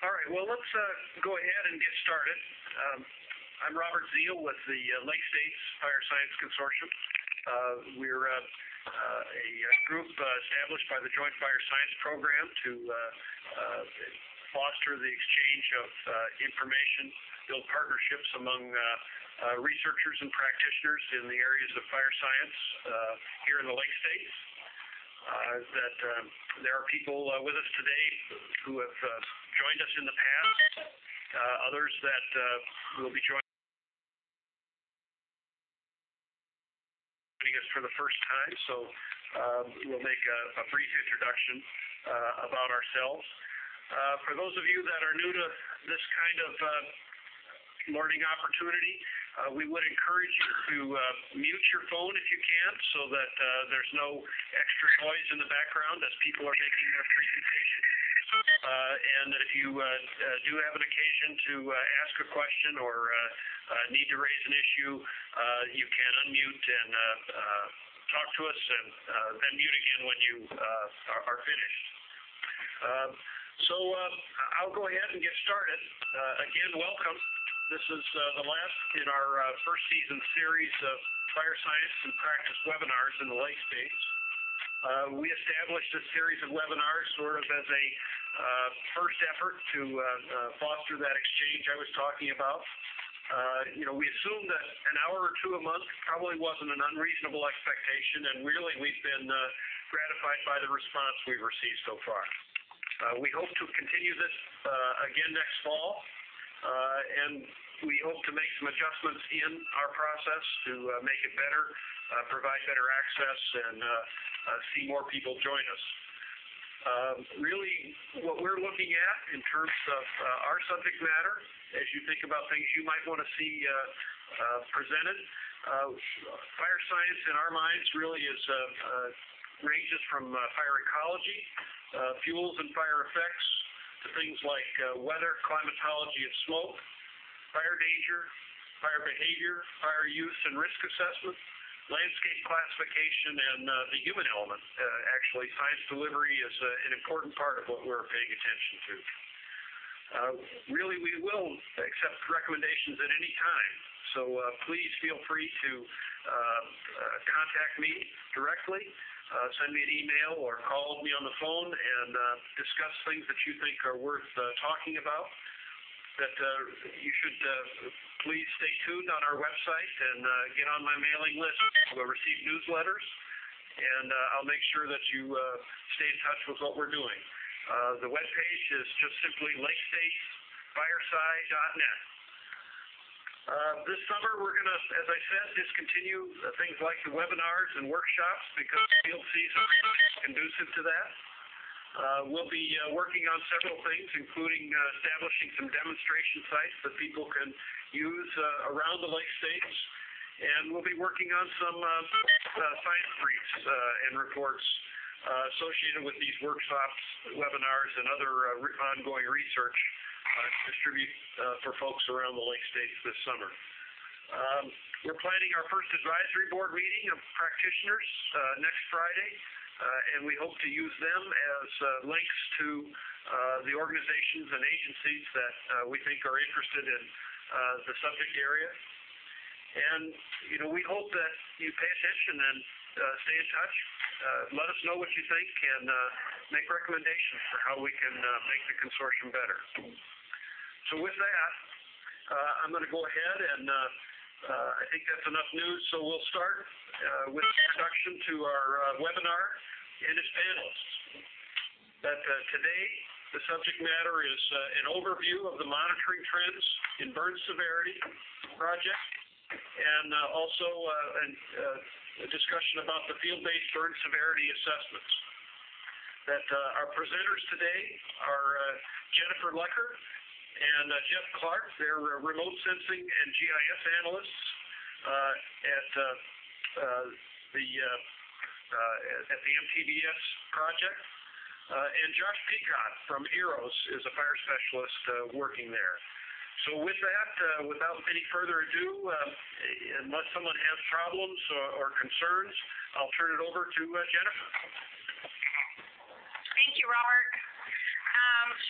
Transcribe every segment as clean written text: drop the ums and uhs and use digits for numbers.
All right, well, let's go ahead and get started. I'm Robert Zeal with the Lake States Fire Science Consortium. We're a group established by the Joint Fire Science Program to foster the exchange of information, build partnerships among researchers and practitioners in the areas of fire science here in the Lake States. There are people with us today who have joined us in the past, others that will be joining us for the first time, so we'll make a brief introduction about ourselves. For those of you that are new to this kind of learning opportunity, we would encourage you to mute your phone if you can, so that there's no extra noise in the background as people are making their presentation. And that if you do have an occasion to ask a question or need to raise an issue, you can unmute and talk to us, and then mute again when you are finished. So I'll go ahead and get started. Again, welcome. This is the last in our first season series of fire science and practice webinars in the Lake States. We established a series of webinars sort of as a first effort to foster that exchange I was talking about. We assumed that an hour or two a month probably wasn't an unreasonable expectation, and really we've been gratified by the response we've received so far. We hope to continue this again next fall, and we hope to make some adjustments in our process to make it better, provide better access, and see more people join us. Really, what we're looking at in terms of our subject matter, as you think about things you might want to see presented, fire science in our minds really ranges from fire ecology, fuels and fire effects, to things like weather, climatology, and smoke, fire danger, fire behavior, fire use and risk assessment, landscape classification, and the human element. Actually, science delivery is an important part of what we're paying attention to. Really, we will accept recommendations at any time, so please feel free to contact me directly, send me an email, or call me on the phone and discuss things that you think are worth talking about. That you should please stay tuned on our website and get on my mailing list. We'll receive newsletters, and I'll make sure that you stay in touch with what we're doing. The webpage is just simply lakestatesfiresci.net. This summer, we're going to, as I said, discontinue things like the webinars and workshops because field season is conducive to that. We'll be working on several things, including establishing some demonstration sites that people can use around the Lake States, and we'll be working on some science briefs and reports associated with these workshops, webinars, and other ongoing research to distribute for folks around the Lake States this summer. We're planning our first advisory board meeting of practitioners next Friday, and we hope to use them as links to the organizations and agencies that we think are interested in the subject area. And, we hope that you pay attention and stay in touch. Let us know what you think and make recommendations for how we can make the consortium better. So with that, I'm going to go ahead and I think that's enough news, so we'll start with an introduction to our webinar and its panelists. Today, the subject matter is an overview of the monitoring trends in burn severity project, and also a discussion about the field-based burn severity assessments. Our presenters today are Jennifer Lecker and Jeff Clark. They're remote sensing and GIS analysts at the MTBS project. And Josh Peacock from EROS is a fire specialist working there. So with that, without any further ado, unless someone has problems or concerns, I'll turn it over to Jennifer. Thank you, Robert.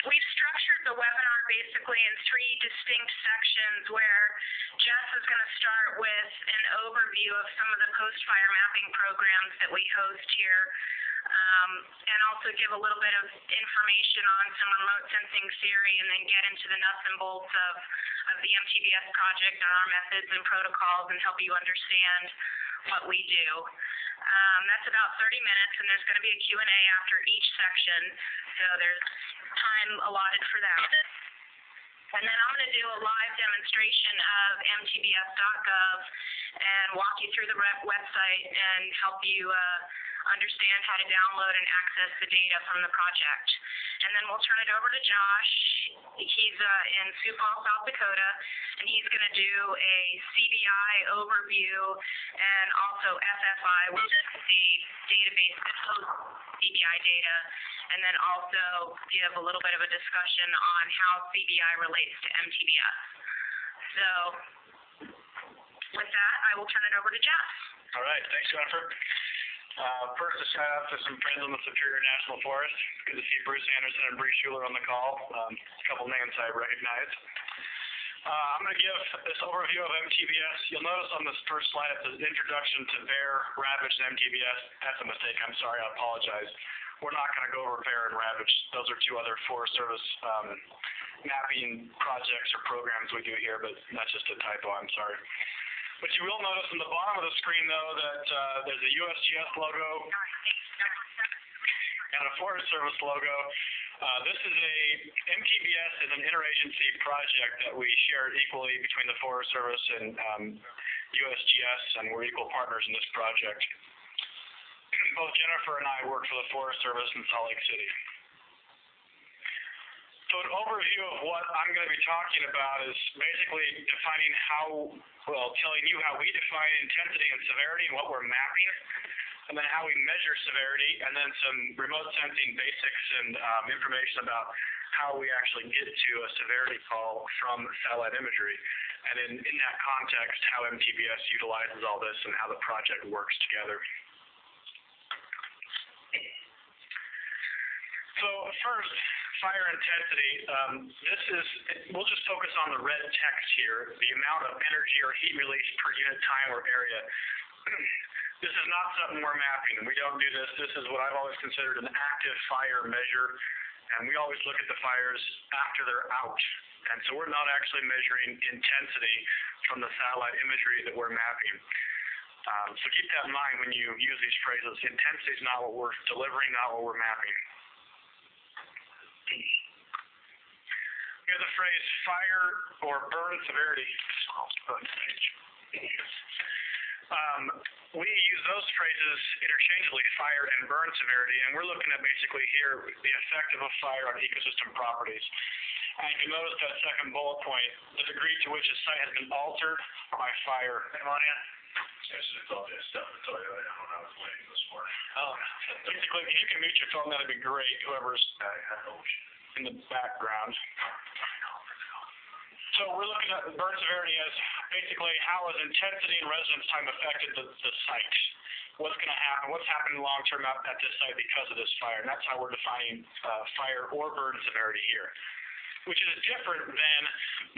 We've structured the webinar basically in 3 distinct sections where Jess is going to start with an overview of some of the post-fire mapping programs that we host here, and also give a little bit of information on some remote sensing theory, and then get into the nuts and bolts of the MTBS project and our methods and protocols and help you understand what we do. That's about 30 minutes, and there's going to be a Q&A after each section, so there's time allotted for that. And then I'm going to do a live demonstration of MTBS.gov and walk you through the website and help you understand how to download and access the data from the project. And then we'll turn it over to Josh. He's in Sioux Falls, South Dakota, and he's going to do a CBI overview and also FFI, which is the database that hosts CBI data, and then also give a little bit of a discussion on how CBI relates to MTBS. So with that, I will turn it over to Jeff. All right. Thanks, Jennifer. First, a shout out to some friends on the Superior National Forest. Good to see Bruce Anderson and Bree Schuler on the call. A couple names I recognize. I'm going to give this overview of MTBS. You'll notice on this first slide it says Introduction to VAIR, Ravage, and MTBS. That's a mistake. I'm sorry. I apologize. We're not going to go over VAIR and Ravage. Those are 2 other Forest Service mapping projects or programs we do here, but that's just a typo. I'm sorry. But you will notice in the bottom of the screen, though, that there's a USGS logo and a Forest Service logo. This is MTBS is an interagency project that we share equally between the Forest Service and USGS, and we're equal partners in this project. Both Jennifer and I work for the Forest Service in Salt Lake City. So an overview of what I'm going to be talking about is basically telling you how we define intensity and severity and what we're mapping, and then how we measure severity, and then some remote sensing basics and information about how we actually get to a severity call from satellite imagery, and in that context, how MTBS utilizes all this and how the project works together. So first, fire intensity. We'll just focus on the red text here, the amount of energy or heat release per unit time or area. This is not something we're mapping. We don't do this. This is what I've always considered an active fire measure, and we always look at the fires after they're out. And so we're not actually measuring intensity from the satellite imagery that we're mapping. So keep that in mind when you use these phrases. Intensity is not what we're delivering, not what we're mapping. We have the phrase fire or burn severity. We use those phrases interchangeably, fire and burn severity, and we're looking at basically here the effect of a fire on ecosystem properties. And you can notice that second bullet point, the degree to which a site has been altered by fire. Hey, Monia. It's all this stuff. It's all, I don't know, I was waiting this morning. Basically, if you can mute your phone, that'd be great, whoever's in the background. So we're looking at burn severity as basically how has intensity and residence time affected the site. What's going to happen? What's happening long-term at this site because of this fire? And that's how we're defining fire or burn severity here, which is different than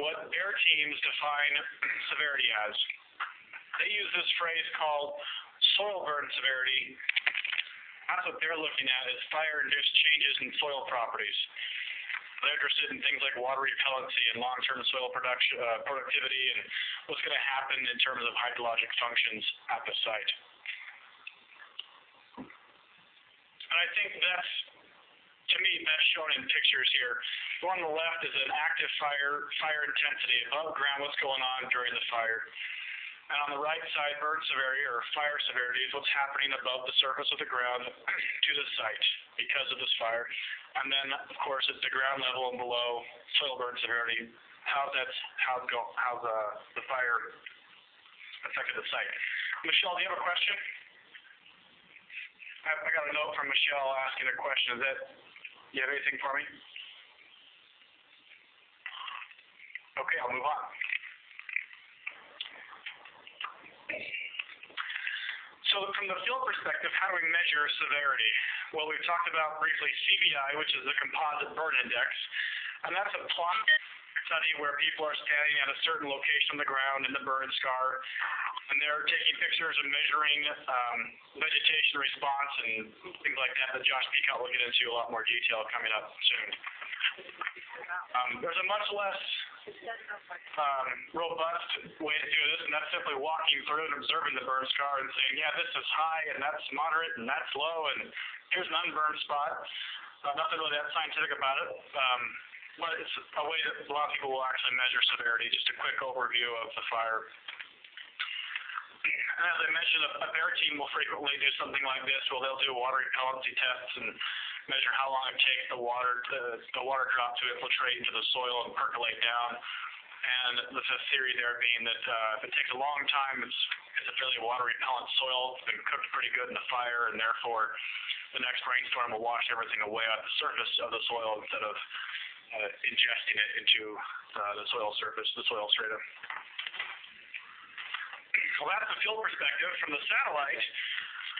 what air teams define severity as. They use this phrase called soil burn severity. That's what they're looking at, is fire-induced changes in soil properties. They're interested in things like water repellency and long-term soil productivity and what's going to happen in terms of hydrologic functions at the site. And I think that's, to me, best shown in pictures here. The one on the left is an active fire intensity above ground, what's going on during the fire. And on the right side, burn severity or fire severity is what's happening above the surface of the ground to the site because of this fire. And then, of course, at the ground level and below, soil burn severity, how the fire affected the site. Michelle, do you have a question? I got a note from Michelle asking a question. You have anything for me? Okay, I'll move on. So from the field perspective, how do we measure severity? Well, we've talked about briefly CBI, which is the composite burn index. And that's a plot study where people are standing at a certain location on the ground in the burn scar, and they're taking pictures and measuring vegetation response and things like that Josh Peacock will get into a lot more detail coming up soon. There's a much less robust way to do this, and that's simply walking through and observing the burn scar and saying, yeah, this is high, and that's moderate, and that's low, and here's an unburned spot. Nothing really that scientific about it. But it's a way that a lot of people will actually measure severity, just a quick overview of the fire. And as I mentioned, a bear team will frequently do something like this, where they'll do water repellency tests and measure how long it takes the water drop to infiltrate into the soil and percolate down. And the theory there being that if it takes a long time, it's a fairly water repellent soil. It's been cooked pretty good in the fire, and therefore the next rainstorm will wash everything away off the surface of the soil instead of ingesting it into the soil surface, the soil stratum. Well, that's the field perspective. From the satellite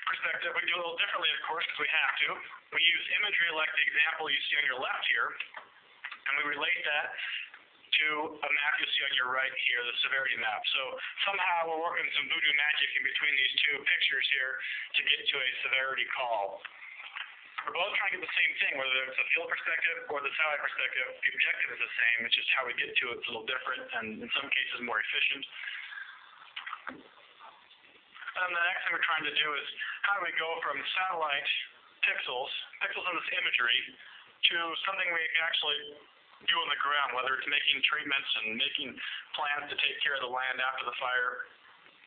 perspective, we do a little differently, of course, because we have to. We use imagery like the example you see on your left here, and we relate that to a map you see on your right here, the severity map. So somehow we're working some voodoo magic in between these two pictures here to get to a severity call. We're both trying to get the same thing, whether it's a field perspective or the satellite perspective. The objective is the same. It's just how we get to it is a little different, and in some cases more efficient. And the next thing we're trying to do is how do we go from satellite pixels in this imagery, to something we can actually do on the ground, whether it's making treatments and making plans to take care of the land after the fire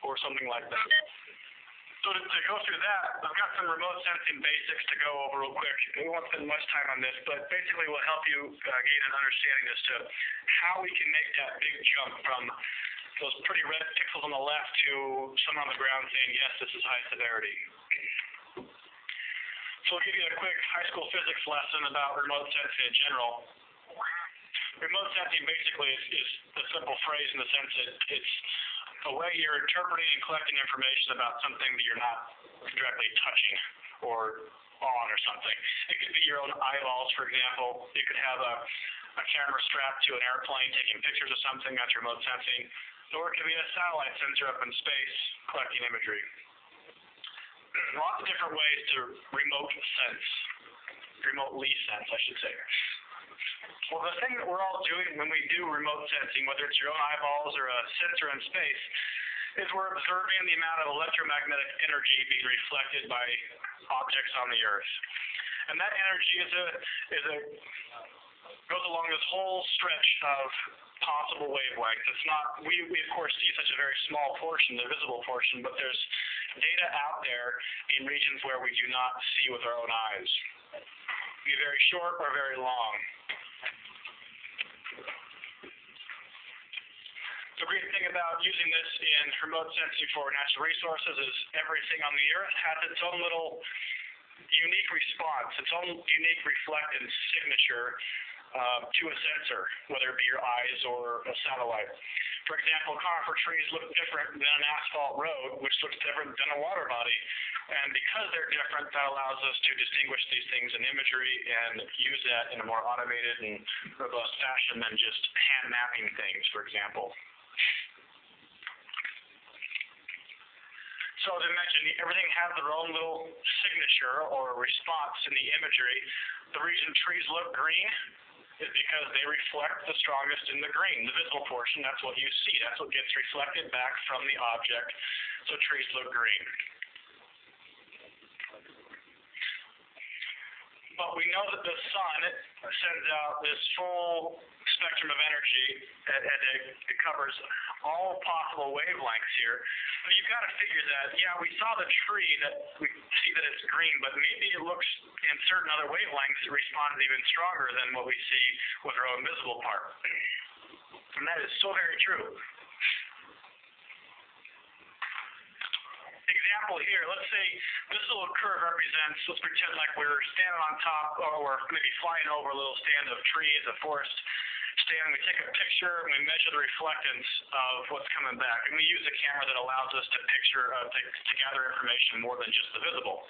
or something like that. So to go through that, I've got some remote sensing basics to go over real quick. We won't spend much time on this, but basically we'll help you gain an understanding as to how we can make that big jump from those pretty red pixels on the left to someone on the ground saying, yes, this is high severity. So I'll give you a quick high school physics lesson about remote sensing in general. Remote sensing basically is a simple phrase in the sense that it's a way you're interpreting and collecting information about something that you're not directly touching or on or something. It could be your own eyeballs, for example. You could have a camera strapped to an airplane taking pictures of something, that's remote sensing. Or it could be a satellite sensor up in space collecting imagery. Lots of different ways to remotely sense, I should say. Well, the thing that we're all doing when we do remote sensing, whether it's your own eyeballs or a sensor in space, is we're observing the amount of electromagnetic energy being reflected by objects on the Earth. And that energy goes along this whole stretch of possible wavelengths. It's not, we of course see such a very small portion, the visible portion, but there's data out there in regions where we do not see with our own eyes. Be very short or very long. The great thing about using this in remote sensing for natural resources is everything on the Earth has its own little unique response, its own unique reflectance signature to a sensor, whether it be your eyes or a satellite. For example, conifer trees look different than an asphalt road, which looks different than a water body. And because they're different, that allows us to distinguish these things in imagery and use that in a more automated and robust fashion than just hand mapping things, for example. So as I mentioned, everything has their own little signature or response in the imagery. The reason trees look green is because they reflect the strongest in the green, the visible portion. That's what you see. That's what gets reflected back from the object. So trees look green. But we know that the sun sends out this full spectrum of energy, and it covers all possible wavelengths here. But you've got to figure that, yeah, we saw the tree, that we see that it's green, but maybe it looks in certain other wavelengths it responds even stronger than what we see with our own visible part. And that is so very true. Example here, let's say this little curve represents, let's pretend like we're standing on top, or we're maybe flying over a little stand of trees, a forest stand. We take a picture and we measure the reflectance of what's coming back. And we use a camera that allows us to to gather information more than just the visible.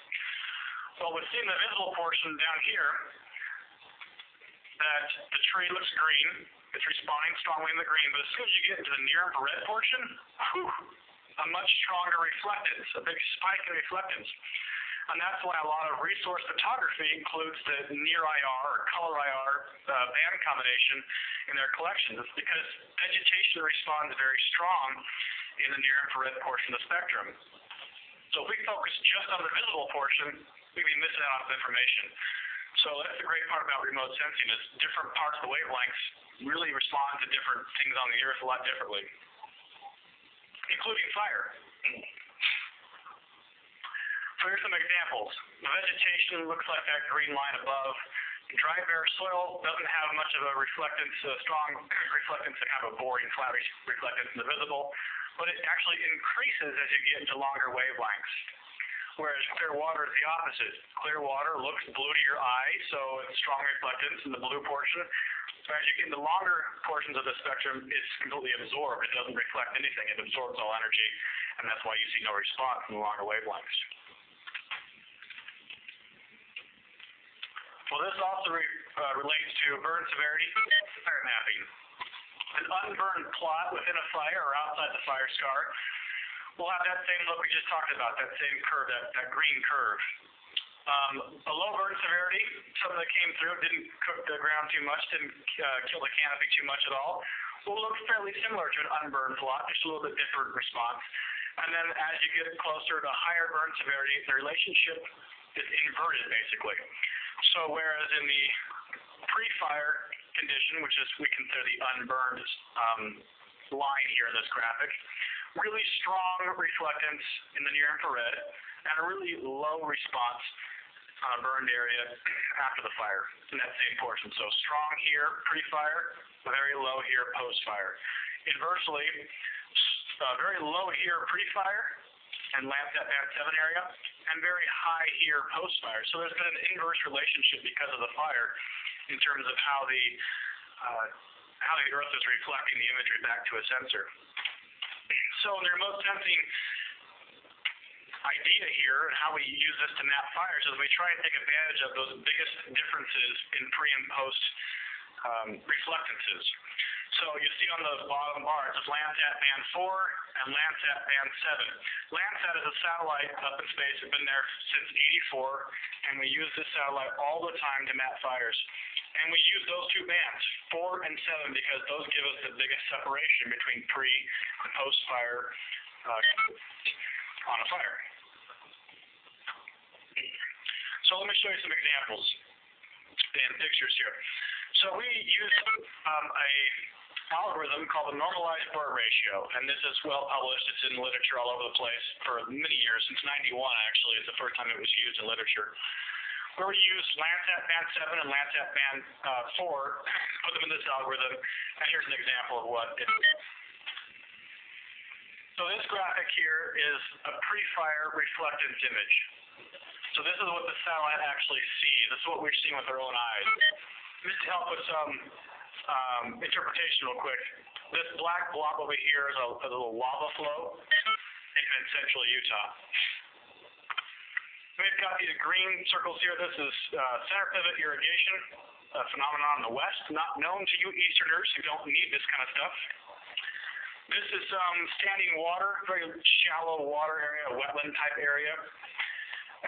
Well, we've seen the visible portion down here. that the tree looks green, it's responding strongly in the green, but as soon as you get into the near infrared portion, a much stronger reflectance, a big spike in reflectance. And that's why a lot of resource photography includes the near IR or color IR band combination in their collections. It's because vegetation responds very strong in the near infrared portion of the spectrum. So if we focus just on the visible portion, we'd be missing out on information. So that's the great part about remote sensing is different parts of the wavelengths really respond to different things on the Earth a lot differently, including fire. So here's some examples. The vegetation looks like that green line above. Dry, bare soil doesn't have much of a reflectance, a strong reflectance, a kind of a boring, flat reflectance in the visible, but it actually increases as you get into longer wavelengths. Whereas clear water is the opposite. Clear water looks blue to your eye, so it's strong reflectance in the blue portion. But as you get into longer portions of the spectrum, it's completely absorbed. It doesn't reflect anything. It absorbs all energy, and that's why you see no response in the longer wavelengths. Well, this also relates to burn severity fire mapping. An unburned plot within a fire or outside the fire scar will have that same look we just talked about, that same curve, that green curve. A low burn severity, something that came through, didn't cook the ground too much, didn't kill the canopy too much at all, will look fairly similar to an unburned plot, just a little bit different response. And then as you get closer to higher burn severity, the relationship is inverted, basically. So whereas in the pre-fire condition, which is we consider the unburned line here in this graphic, really strong reflectance in the near infrared and a really low response on a burned area after the fire in that same portion. So strong here pre-fire, very low here post-fire. Inversely, very low here pre-fire and Landsat Band 7 area, and very high here post-fire. So there's been an inverse relationship because of the fire in terms of how the Earth is reflecting the imagery back to a sensor. So in the remote sensing idea here and how we use this to map fires is we try and take advantage of those biggest differences in pre and post reflectances. So you see on the bottom bar, it's Landsat Band 4 and Landsat Band 7. Landsat is a satellite up in space. It's been there since '84, and we use this satellite all the time to map fires. And we use those two bands, 4 and 7, because those give us the biggest separation between pre and post-fire on a fire. So let me show you some examples and pictures here. So we use a algorithm called the normalized burn ratio, and this is well published. It's in literature all over the place for many years. Since '91, actually, is the first time it was used in literature. Where we use Landsat Band 7 and Landsat Band 4, put them in this algorithm, and here's an example of what it is. So this graphic here is a pre-fire reflectance image. So this is what the satellite actually sees. This is what we're seeing with our own eyes. Just to help with some interpretation real quick. This black blob over here is a little lava flow in central Utah. We've got these green circles here. This is center pivot irrigation, a phenomenon in the west, not known to you Easterners who don't need this kind of stuff. This is standing water, very shallow water area, wetland type area.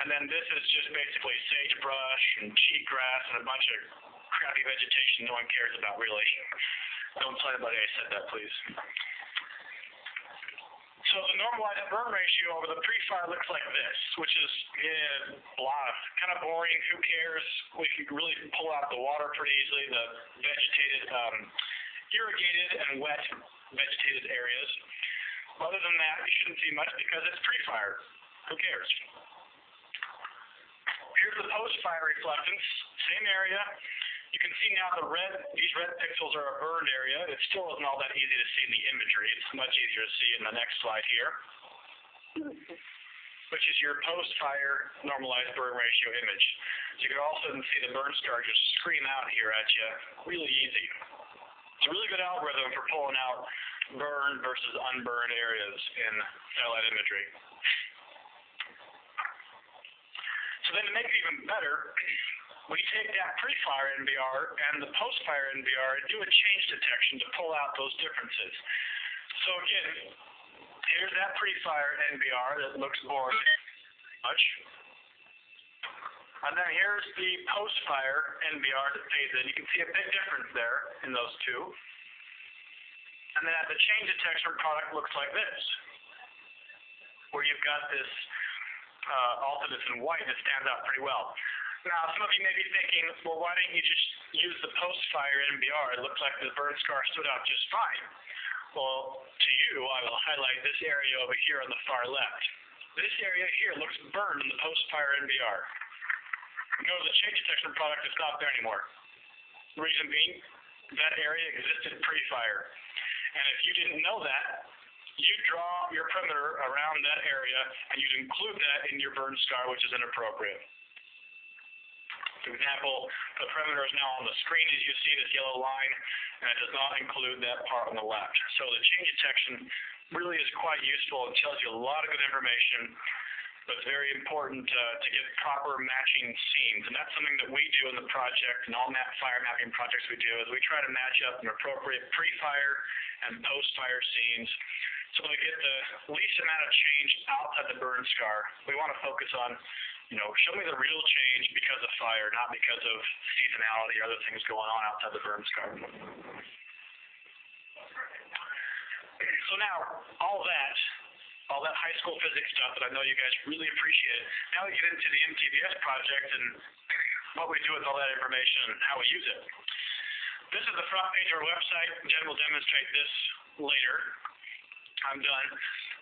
And then this is just basically sagebrush and cheatgrass and a bunch of crappy vegetation no one cares about, really. Don't tell anybody I said that, please. So the normalized burn ratio over the pre-fire looks like this, which is blah, kind of boring. Who cares? We can really pull out the water pretty easily, the vegetated, irrigated and wet vegetated areas. Other than that, you shouldn't see much because it's pre-fire. Who cares? Here's the post-fire reflectance, same area. You can see now these red pixels are a burned area. It still isn't all that easy to see in the imagery. It's much easier to see in the next slide here, which is your post-fire normalized burn ratio image. So you can also see the burn scar just scream out here at you. Really easy. It's a really good algorithm for pulling out burned versus unburned areas in satellite imagery. So then to make it even better, we take that pre-fire NBR and the post-fire NBR and do a change detection to pull out those differences. So again, here's that pre-fire NBR that looks boring much. And then here's the post-fire NBR that fades in. You can see a big difference there in those two. And then the change detection product looks like this, where you've got this alta that's in white that stands out pretty well. Now, some of you may be thinking, well, why didn't you just use the post-fire NBR? It looks like the burn scar stood out just fine. Well, to you, I will highlight this area over here on the far left. This area here looks burned in the post-fire NBR. Go to the change detection product, it's not there anymore. Reason being, that area existed pre-fire. And if you didn't know that, you'd draw your perimeter around that area and you'd include that in your burn scar, which is inappropriate. For example, the perimeter is now on the screen, as you see this yellow line, and it does not include that part on the left. So the change detection really is quite useful and tells you a lot of good information, but it's very important to get proper matching scenes. And that's something that we do in the project, and all fire mapping projects we do, is we try to match up an appropriate pre-fire and post-fire scenes so we get the least amount of change outside the burn scar. We want to focus on, show me the real change because of fire, not because of seasonality or other things going on outside the burn scar. So now, all that high school physics stuff that I know you guys really appreciate, now we get into the MTBS project and what we do with all that information and how we use it. This is the front page of our website. Jen will demonstrate this later. I'm done.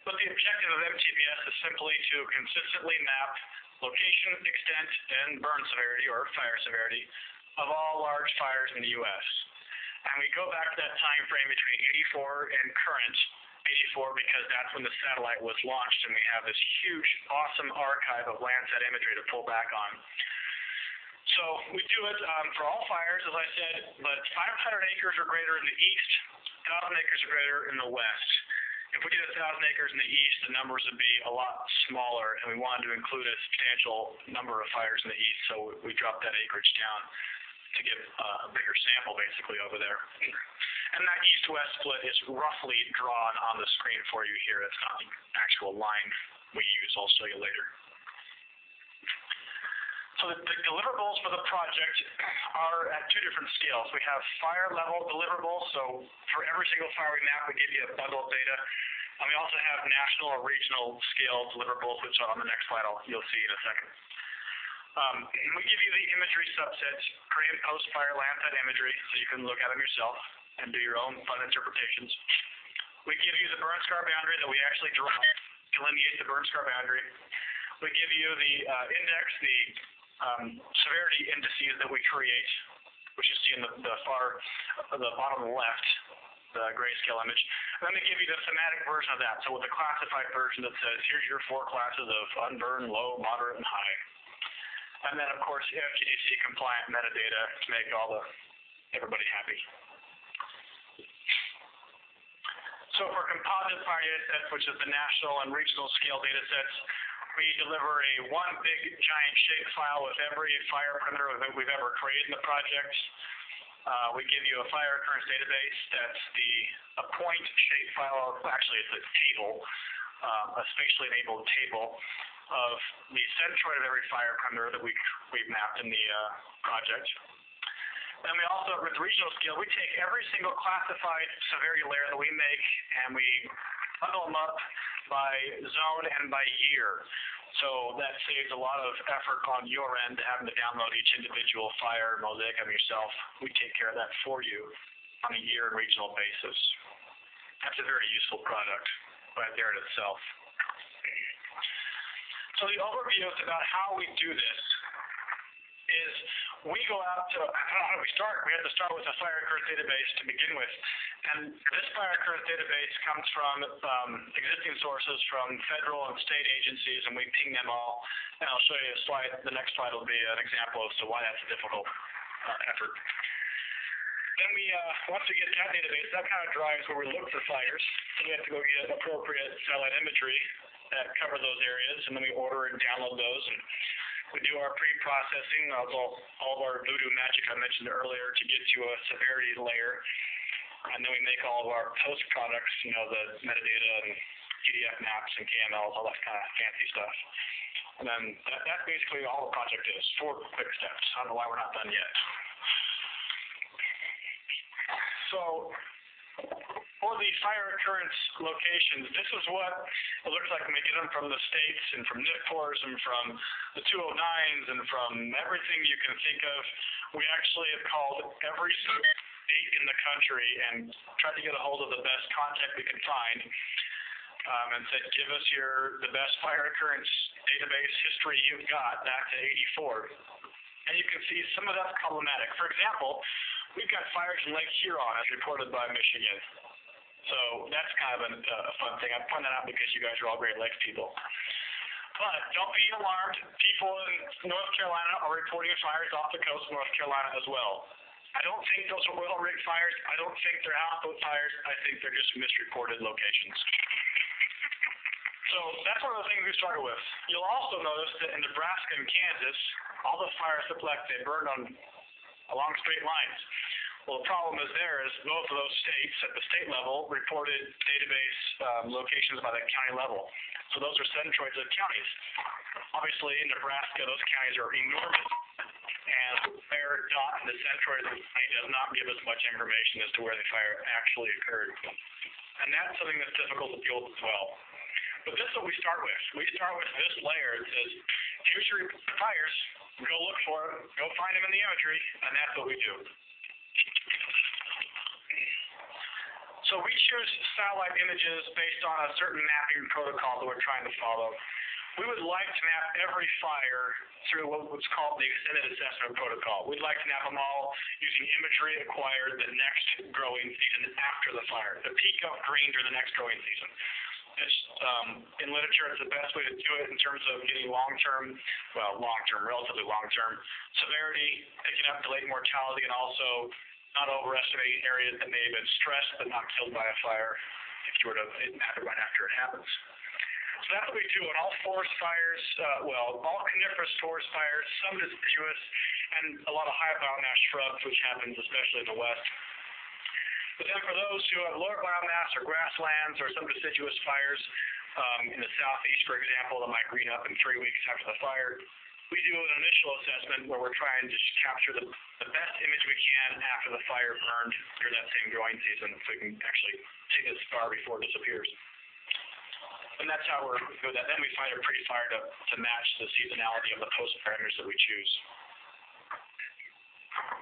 But the objective of MTBS is simply to consistently map location, extent, and burn severity, or fire severity, of all large fires in the U.S. And we go back to that time frame between 84 and current. 84 because that's when the satellite was launched, and we have this huge, awesome archive of Landsat imagery to pull back on. So we do it for all fires, as I said, but 500 acres or greater in the east, 1,000 acres or greater in the west. If we did 1,000 acres in the east, the numbers would be a lot smaller, and we wanted to include a substantial number of fires in the east, so we dropped that acreage down to get a bigger sample, basically, over there. And that east-west split is roughly drawn on the screen for you here. It's not the actual line we use. I'll show you later. So the deliverables for the project are at two different scales. We have fire level deliverables. So for every single fire we map, we give you a bundle of data. And we also have national or regional scale deliverables, which are on the next slide you'll see in a second. We give you the imagery subsets, pre and post fire Landsat imagery, so you can look at them yourself and do your own fun interpretations. We give you the burn scar boundary that we actually draw, delineate the burn scar boundary. We give you the index, the severity indices that we create, which you see in the bottom left, the grayscale image. And then we give you the thematic version of that, so with the classified version that says, here's your 4 classes of unburned, low, moderate, and high. And then, of course, FGDC compliant metadata to make everybody happy. So for composite fire data sets, which is the national and regional scale data sets, we deliver one big giant shapefile with every fire perimeter that we've ever created in the project. We give you a fire occurrence database that's a point shapefile. Actually, it's a table, a spatially enabled table of the centroid of every fire perimeter that we've mapped in the project. And we also, with regional scale, we take every single classified severity layer that we make and we bundle them up by zone and by year. So that saves a lot of effort on your end, having to download each individual fire mosaic of yourself. We take care of that for you on a year and regional basis. That's a very useful product right there in itself. So the overview is about how we do this is we go out to, how do we start? We have to start with a fire occurrence database to begin with. And this fire occurrence database comes from existing sources from federal and state agencies, and we ping them all. And I'll show you a slide. The next slide will be an example as to why that's a difficult effort. Then once we get that database, that kind of drives where we look for fires. So we have to go get appropriate satellite imagery that cover those areas, and then we order and download those. And We do our pre-processing of all of our voodoo magic I mentioned earlier to get to a severity layer. And then we make all of our post products, the metadata and PDF maps and KMLs, all that kind of fancy stuff. And then that's basically all the project is, 4 quick steps. I don't know why we're not done yet. So for the fire occurrence locations, this is what it looks like when we get them from the states and from NIPCORs and from the 209s and from everything you can think of. We actually have called every state in the country and tried to get a hold of the best contact we could find and said, give us the best fire occurrence database history you've got back to 84. And you can see some of that's problematic. For example, we've got fires in Lake Huron as reported by Michigan. So that's kind of a fun thing. I point that out because you guys are all Great Lakes people. But don't be alarmed. People in North Carolina are reporting fires off the coast of North Carolina as well. I don't think those are oil rig fires. I don't think they're houseboat fires. I think they're just misreported locations. So that's one of the things we started with. You'll also notice that in Nebraska and Kansas, all the fires look like they burned along straight lines. Well, the problem is both of those states at the state level reported database locations by the county level. So those are centroids of counties. Obviously, in Nebraska, those counties are enormous, and their dot in the centroid of the county does not give us much information as to where the fire actually occurred. And that's something that's difficult to deal with as well. But this is what we start with. We start with this layer. It says, here's your fires. Go look for them. Go find them in the imagery, and that's what we do. So we choose satellite images based on a certain mapping protocol that we're trying to follow. We would like to map every fire through what's called the extended assessment protocol. We'd like to map them all using imagery acquired the next growing season after the fire, the peak of green during the next growing season. It's, in literature, it's the best way to do it in terms of getting relatively long-term severity, picking up delayed mortality, and also not overestimating areas that may have been stressed but not killed by a fire if you were to map it right after it happens. So that's what we do on all forest fires, all coniferous forest fires, some deciduous, and a lot of high biomass shrubs, which happens especially in the west. But then for those who have lower biomass or grasslands or some deciduous fires in the southeast, for example, that might green up in 3 weeks after the fire, we do an initial assessment where we're trying to capture the best image we can after the fire burned during that same growing season, so we can actually see the scar before it disappears. And that's how we're doing that. Then we find a pre-fire to match the seasonality of the post-fire images that we choose.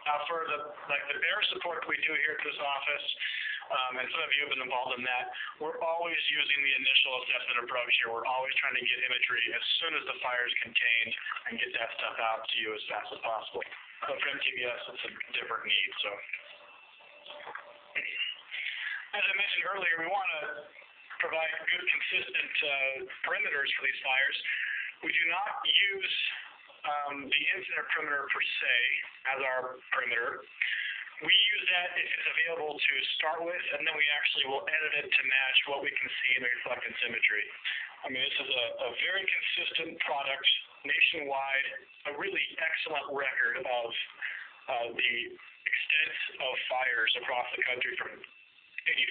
Now for the bear support we do here at this office, and some of you have been involved in that, we're always using the initial assessment approach here. We're always trying to get imagery as soon as the fire is contained and get that stuff out to you as fast as possible. But for MTBS, it's a different need. So, as I mentioned earlier, we want to provide good, consistent perimeters for these fires. We do not use the incident perimeter per se as our perimeter. We use that if it's available to start with, and then we actually will edit it to match what we can see in the reflectance imagery. I mean, this is a very consistent product nationwide, a really excellent record of the extent of fires across the country from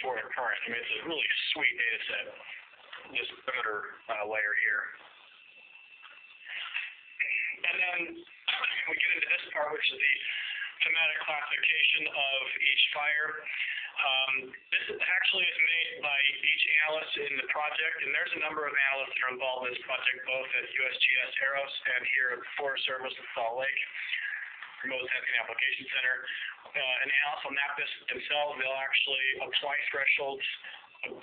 84 to current. I mean, it's a really sweet data set, this perimeter layer here. And then we get into this part, which is the thematic classification of each fire. This actually is made by each analyst in the project, and there's a number of analysts that are involved in this project, both at USGS Aeros and here at the Forest Service at Salt Lake, Remote Sensing Application Center. And analysts will map this themselves. They'll actually apply thresholds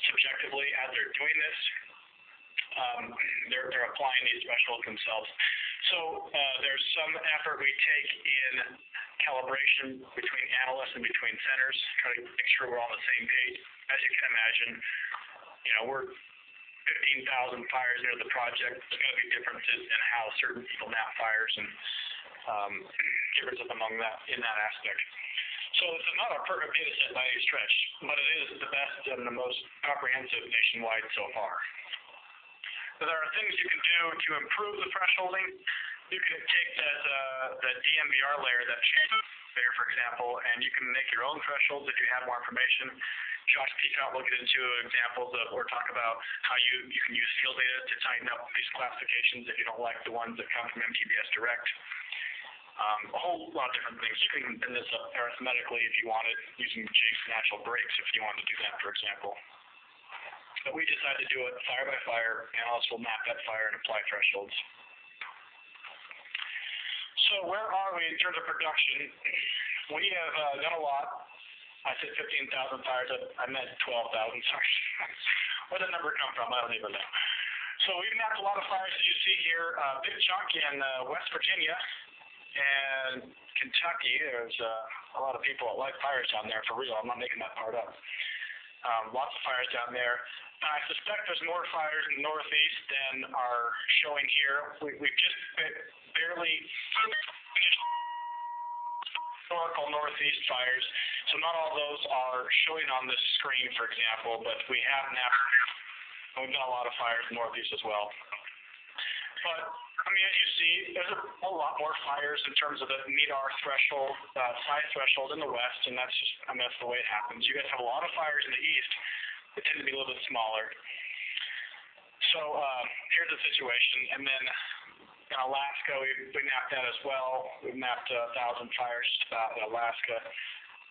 subjectively as they're doing this. They're applying these thresholds themselves. So there's some effort we take in calibration between analysts and between centers, try to make sure we're all on the same page. As you can imagine, we're 15,000 fires into the project. There's going to be differences in how certain people map fires and differences among that in that aspect. So this is not a perfect data set by any stretch, but it is the best and the most comprehensive nationwide so far. But there are things you can do to improve the thresholding. you can take that DMBR layer, that change layer, for example, and you can make your own thresholds if you have more information. Josh Peacock will get into examples of, or talk about how you can use field data to tighten up these classifications if you don't like the ones that come from MTBS Direct. A whole lot of different things. You can bend this up arithmetically if you wanted, using Jake's natural breaks if you wanted to do that, for example. But we decided to do it fire by fire. Analysts will map that fire and apply thresholds. So where are we in terms of production? We have done a lot. I said 15,000 fires. I meant 12,000. Sorry. Where did the number come from? I don't even know. So we've mapped a lot of fires, as you see here. A big chunk in West Virginia and Kentucky. There's a lot of people that like fires down there, for real. I'm not making that part up. Lots of fires down there. I suspect there's more fires in the Northeast than are showing here. We've just barely finished historical Northeast fires, so not all those are showing on this screen, for example, but we have now, we've done a lot of fires in the Northeast as well. But, I mean, as you see, there's a lot more fires in terms of the meet our threshold, size threshold in the West, and that's just, I mean, that's the way it happens. You guys have a lot of fires in the East that tend to be a little bit smaller. So, here's the situation. And then in Alaska, we mapped that as well. We mapped 1,000 fires just about in Alaska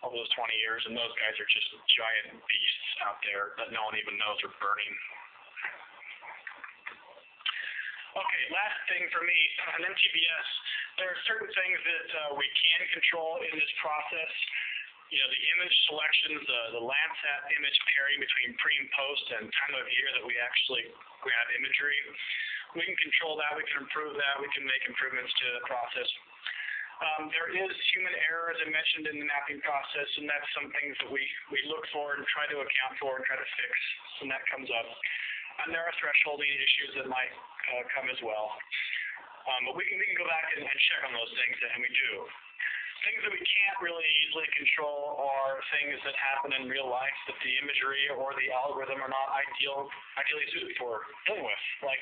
over those 20 years, and those guys are just giant beasts out there that no one even knows are burning. Okay, last thing for me, on MTBS, there are certain things that we can control in this process. You know, the image selections, the Landsat image pairing between pre and post and time of year that we actually grab imagery. We can control that, we can improve that, we can make improvements to the process. There is human error, as I mentioned, in the mapping process, and that's some things that we look for and try to account for and try to fix when that comes up. And there are thresholding issues that might come as well. But we can go back and check on those things, and we do. Things that we can't really easily control are things that happen in real life that the imagery or the algorithm are not ideally suited for dealing with, like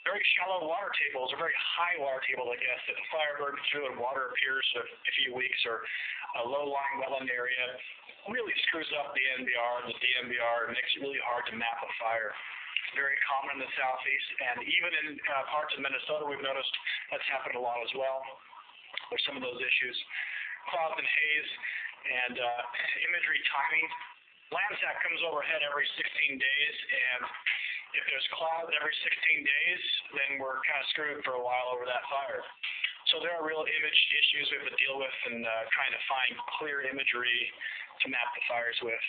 very shallow water tables or very high water tables, I guess, that the fire burns through and water appears for a few weeks, or a low-lying wetland area really screws up the NBR and the DMBR and makes it really hard to map a fire. It's very common in the Southeast, and even in parts of Minnesota, we've noticed that's happened a lot as well. There's some of those issues. Clouds and haze and imagery timing. Landsat comes overhead every 16 days, and if there's clouds every 16 days, then we're kind of screwed for a while over that fire. So there are real image issues we have to deal with and trying to find clear imagery to map the fires with.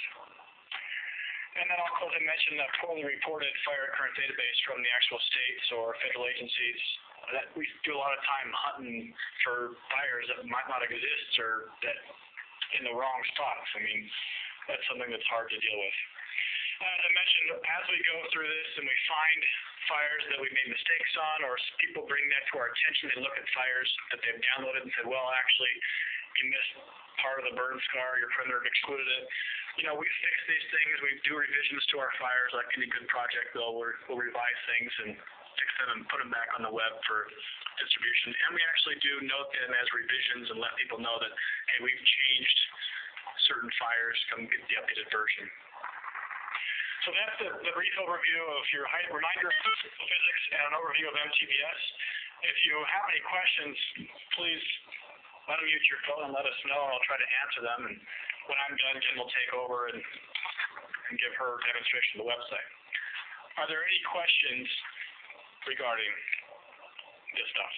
And then also, as I mentioned, the poorly reported fire occurrence database from the actual states or federal agencies. That we do a lot of time hunting for fires that might not exist or that in the wrong spots. I mean, that's something that's hard to deal with. As I mentioned, as we go through this and we find fires that we made mistakes on, or people bring that to our attention, they look at fires that they've downloaded and said, well, actually, you missed part of the burn scar, your perimeter excluded it. You know, we fix these things, we do revisions to our fires like any good project will. We'll revise things and fix them and put them back on the web for distribution. And we actually do note them as revisions and let people know that, hey, we've changed certain fires, come get the updated version. So that's the brief overview of your reminder of physics and an overview of MTBS. If you have any questions, please unmute your phone and let us know, and I'll try to answer them. And when I'm done, Jen will take over and give her demonstration of the website. Are there any questions regarding this stuff?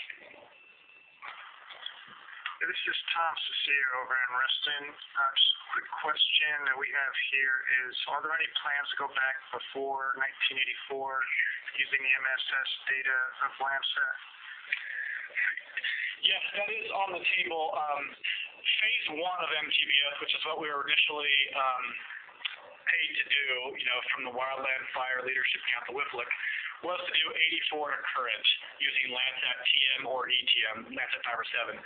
This is Tom Cecilia over in Reston. Just a quick question that we have here is, are there any plans to go back before 1984 using the MSS data of Landsat? Yes, that is on the table. Phase 1 of MTBS, which is what we were initially paid to do, you know, from the Wildland Fire Leadership Council, WIFLC, was to do 84 and Occurrence using Landsat TM or ETM, Landsat 5 or 7.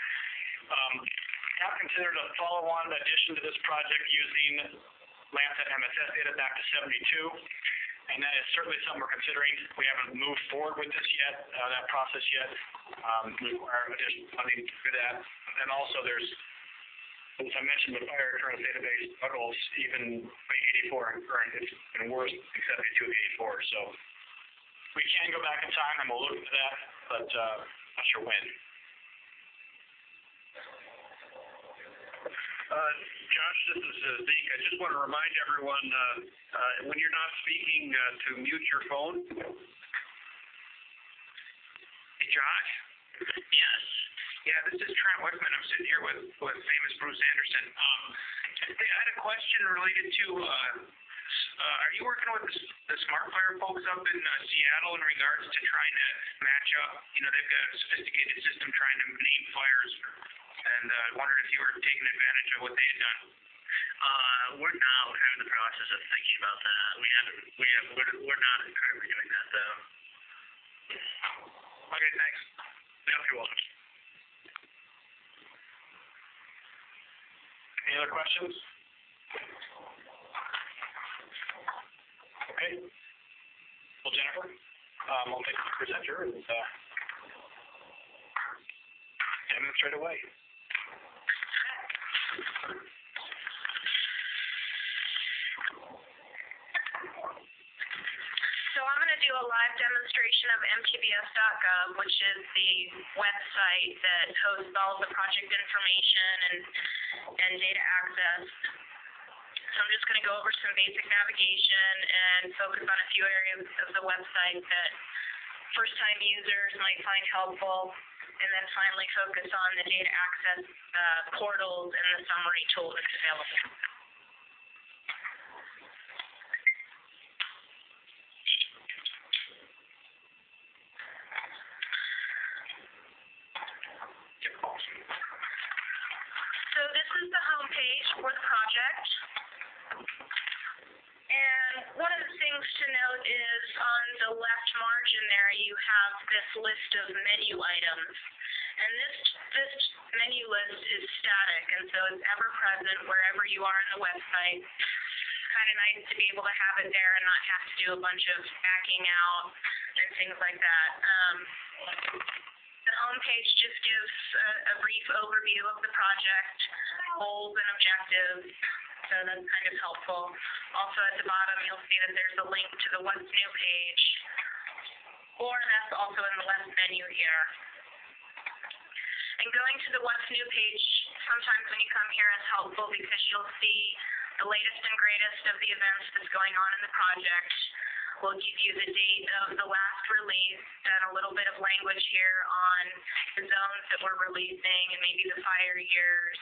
I've considered a follow-on addition to this project using Landsat MSS data back to 72. And that is certainly something we're considering. We haven't moved forward with this yet, that process yet. We require additional funding to do that. And also there's, as I mentioned, the fire occurrence database struggles, even by 84 and current, it's been worse than 72 and 84. So we can go back in time and we'll look into that, but not sure when. Josh, this is Zeke. I just want to remind everyone, when you're not speaking, to mute your phone. Hey, Josh? Yes. Yeah, this is Trent Wickman. I'm sitting here with famous Bruce Anderson. Hey, I had a question related to, are you working with the Smart Fire folks up in Seattle in regards to trying to match up? You know, they've got a sophisticated system trying to name fires. And I wondered if you were taking advantage of what they had done. We're now kind of in the process of thinking about that. We're not currently doing that though. Okay, thanks. Yeah, you're welcome. Any other questions? Okay. Well, Jennifer, I'll take the presenter and demonstrate away. So I'm going to do a live demonstration of MTBS.gov, which is the website that hosts all of the project information and data access. So I'm just going to go over some basic navigation and focus on a few areas of the website that first-time users might find helpful, and then finally focus on the data access portals and the summary tool that's available. So this is the home page for the project. And one of the things to note is on the left margin there you have this list of menu items. And this menu list is static, and so it's ever present wherever you are on the website. Kind of nice to be able to have it there and not have to do a bunch of backing out and things like that. The home page just gives a brief overview of the project, goals and objectives. So that's kind of helpful. Also at the bottom, you'll see that there's a link to the What's New page, or that's also in the left menu here. And going to the What's New page, sometimes when you come here, is helpful because you'll see the latest and greatest of the events that's going on in the project. We'll give you the date of the last release and a little bit of language here on the zones that we're releasing and maybe the fire years.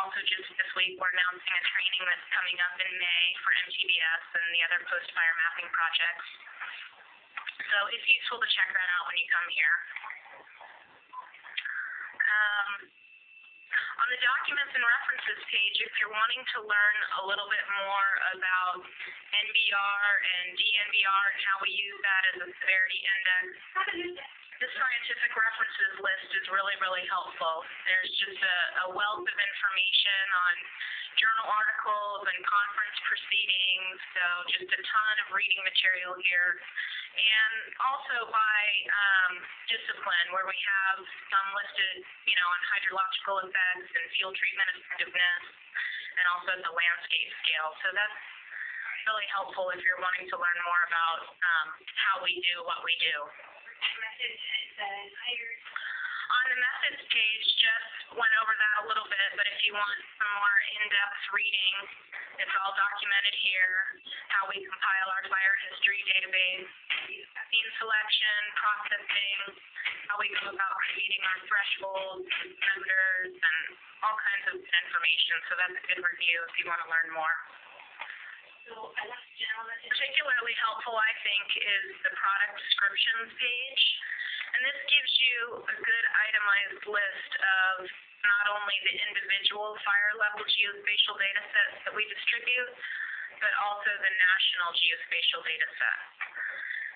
Also, just this week, we're announcing a training that's coming up in May for MTBS and the other post-fire mapping projects. So it's useful to check that out when you come here. On the Documents and References page, if you're wanting to learn a little bit more about NBR and DNBR and how we use that as a severity index, this scientific references list is really, really helpful. There's just a wealth of information on journal articles and conference proceedings, so just a ton of reading material here. And also by discipline, where we have some listed, on hydrological effects and fuel treatment effectiveness, and also the landscape scale. So that's really helpful if you're wanting to learn more about how we do what we do. On the methods page, just went over that a little bit, but if you want some more in-depth reading, it's all documented here, how we compile our fire history database, scene selection, processing, how we go about creating our thresholds, parameters, and all kinds of information. So that's a good review if you want to learn more. Particularly helpful, I think, is the product descriptions page. And this gives you a good itemized list of not only the individual fire level geospatial data sets that we distribute, but also the national geospatial data set.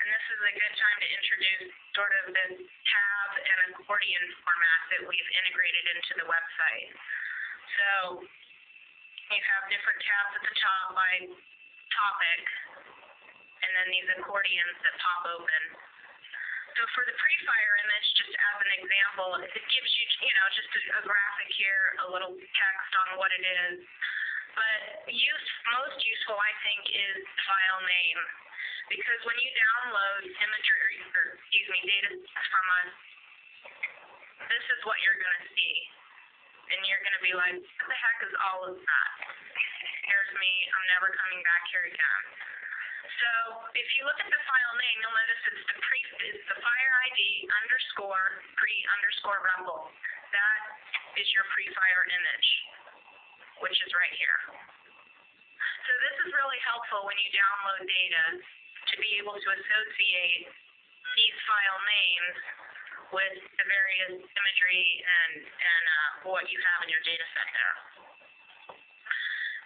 And this is a good time to introduce sort of this tab and accordion format that we've integrated into the website. So you have different tabs at the top by topic, and then these accordions that pop open. So for the pre-fire image, just as an example, it gives you, just a graphic here, a little text on what it is. But most useful, I think, is file name. Because when you download data from us, this is what you're going to see. And you're going to be like, what the heck is all of that? Here's me, I'm never coming back here again. So if you look at the file name, you'll notice it's the fire ID _pre_rebel. That is your pre-fire image, which is right here. So this is really helpful when you download data to be able to associate these file names with the various imagery and what you have in your data set there.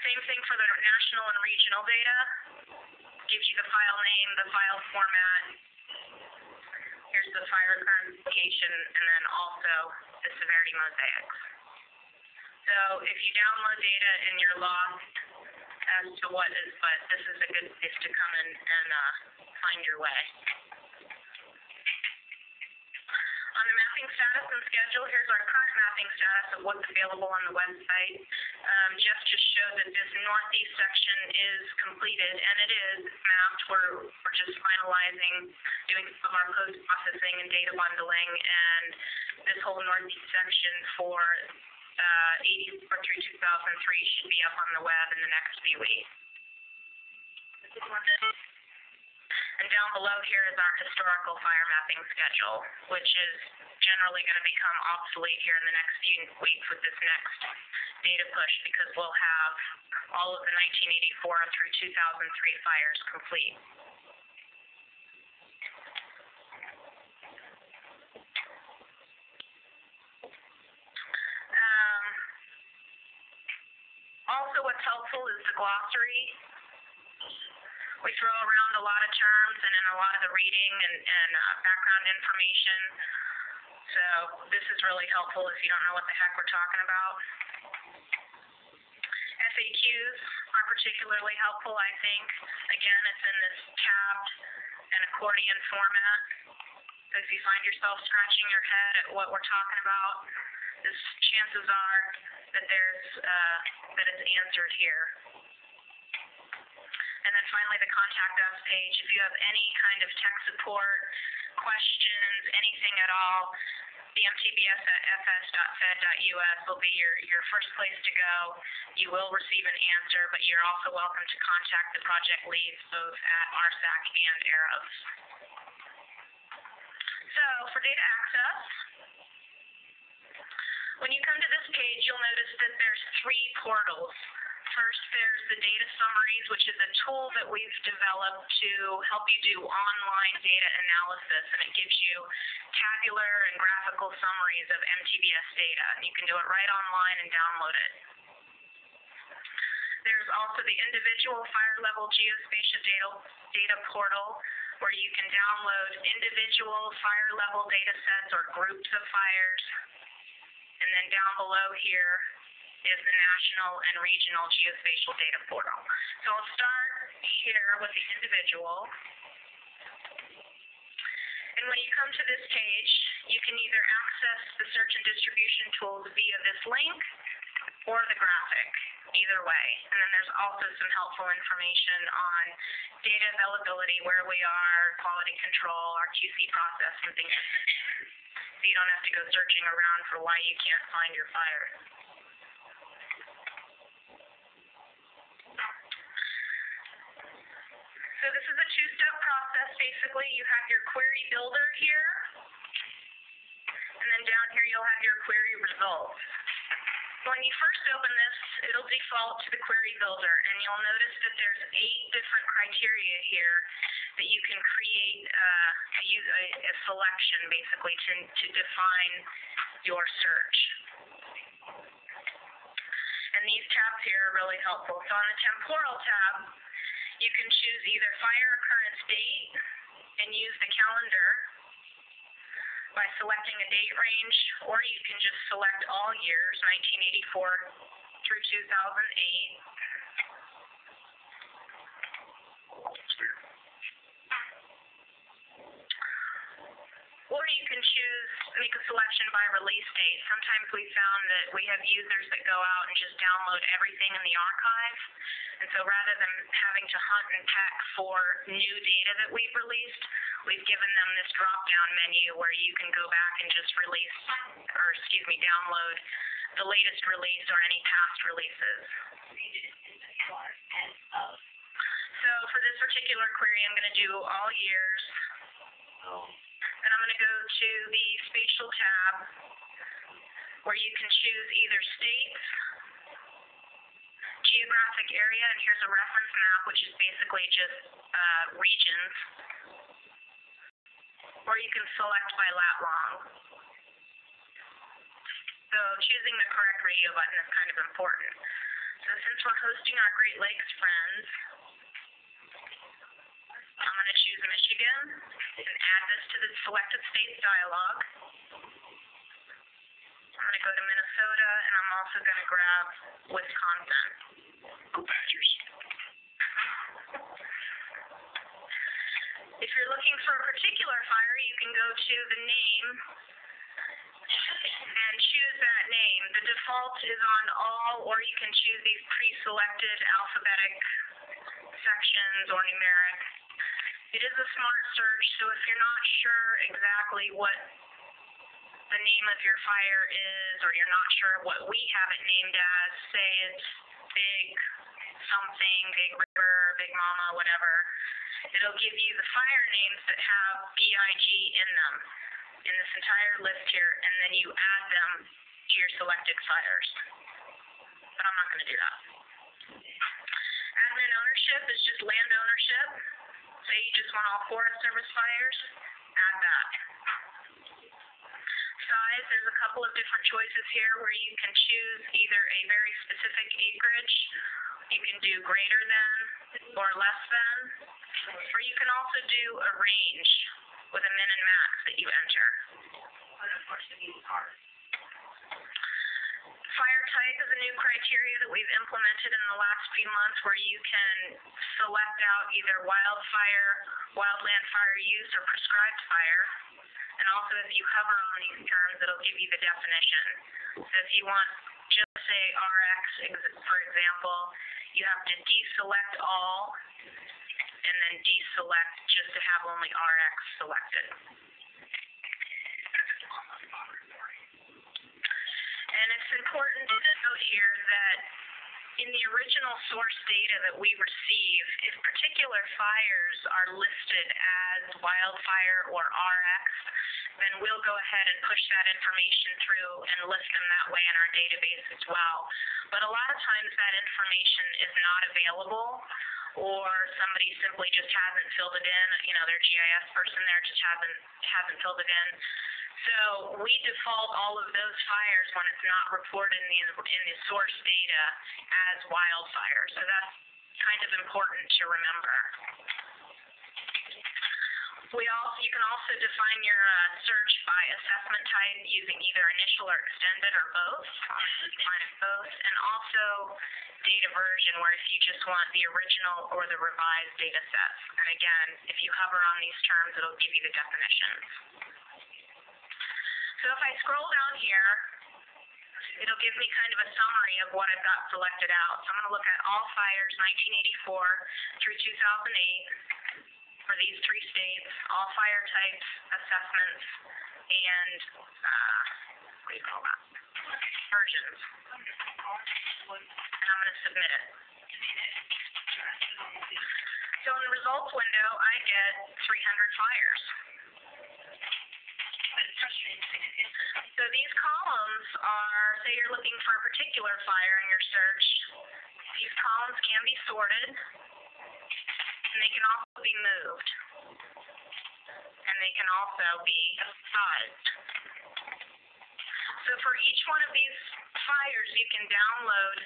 Same thing for the national and regional data. Gives you the file name, the file format. Here's the fire occurrence location, and then also the severity mosaics. So if you download data and you're lost as to what is what, this is a good place to come in and find your way. On the mapping status and schedule, here's our current mapping status of what's available on the website. Jeff just showed that this northeast section is completed, and it is mapped. We're just finalizing, doing some of our post-processing and data bundling, and this whole northeast section for 84 through 2003 should be up on the web in the next few weeks. And down below here is our historical fire mapping schedule, which is generally going to become obsolete here in the next few weeks with this next data push, because we'll have all of the 1984 through 2003 fires complete. Also, what's helpful is the glossary. We throw around a lot of terms and in a lot of the reading and background information. So this is really helpful if you don't know what the heck we're talking about. FAQs are particularly helpful, I think. Again, it's in this tabbed and accordion format. So if you find yourself scratching your head at what we're talking about, chances are that that it's answered here. And then finally, the contact us page. If you have any kind of tech support, questions, anything at all, the MTBS@fs.fed.us will be your first place to go. You will receive an answer, but you're also welcome to contact the project leads both at RSAC and ARROS. So for data access, when you come to this page, you'll notice that there's 3 portals. First, there's the data summaries, which is a tool that we've developed to help you do online data analysis, and it gives you tabular and graphical summaries of MTBS data. You can do it right online and download it. There's also the individual fire level geospatial data portal, where you can download individual fire level data sets or groups of fires. And then down below here is the national and regional geospatial data portal. So I'll start here with the individual. And when you come to this page, you can either access the search and distribution tools via this link or the graphic, either way. And then there's also some helpful information on data availability, where we are, quality control, our QC process, and things like that. So you don't have to go searching around for why you can't find your fire. So this is a 2-step process, basically. You have your query builder here, and then down here you'll have your query results. When you first open this, it'll default to the query builder, and you'll notice that there's 8 different criteria here that you can create, use a selection, basically, to define your search. And these tabs here are really helpful. So on the temporal tab, you can choose either fire occurrence date and use the calendar by selecting a date range, or you can just select all years, 1984 through 2008. you can make a selection by release date. Sometimes we found that we have users that go out and just download everything in the archive. And so rather than having to hunt and peck for new data that we've released, we've given them this drop-down menu where you can go back and just download the latest release or any past releases. So for this particular query, I'm going to do all years. Then I'm going to go to the Spatial tab where you can choose either states, geographic area, and here's a reference map, which is basically just regions, or you can select by lat long. So choosing the correct radio button is kind of important. So since we're hosting our Great Lakes friends, I'm going to choose Michigan and add this to the selected states dialog. I'm going to go to Minnesota, and I'm also going to grab Wisconsin. Go Badgers. If you're looking for a particular fire, you can go to the name and choose that name. The default is on all, or you can choose these pre-selected alphabetic sections or numeric. It is a smart search, so if you're not sure exactly what the name of your fire is, or you're not sure what we have it named as, say it's Big something, Big River, Big Mama, whatever, it'll give you the fire names that have BIG in them, in this entire list here, and then you add them to your selected fires. But I'm not going to do that. Admin ownership is just land ownership. Say you just want all Forest Service fires, add that. Size, there's a couple of different choices here where you can choose either a very specific acreage, you can do greater than or less than, or you can also do a range with a min and max that you enter. Fire type is a new criteria that we've implemented in the last few months where you can select out either wildfire, wildland fire use, or prescribed fire. And also if you hover on these terms, it'll give you the definition. So if you want just say RX, for example, you have to deselect all and then deselect just to have only RX selected. And it's important to note here that in the original source data that we receive, if particular fires are listed as wildfire or RX, then we'll go ahead and push that information through and list them that way in our database as well. But a lot of times that information is not available, or somebody simply just hasn't filled it in, their GIS person there just hasn't filled it in. So we default all of those fires when it's not reported in the source data as wildfire. So that's kind of important to remember. You can also define your search by assessment type using either initial or extended or both. Define it both, and also data version, where if you just want the original or the revised data sets. And again, if you hover on these terms, it'll give you the definitions. So if I scroll down here, it'll give me kind of a summary of what I've got selected out. So I'm going to look at all fires 1984 through 2008 for these three states, all fire types, assessments, and what do you call that? Versions. And I'm going to submit it. So in the results window, I get 300 fires. So these columns are, say you're looking for a particular fire in your search, these columns can be sorted, and they can also be moved, and they can also be sized. So for each one of these fires, you can download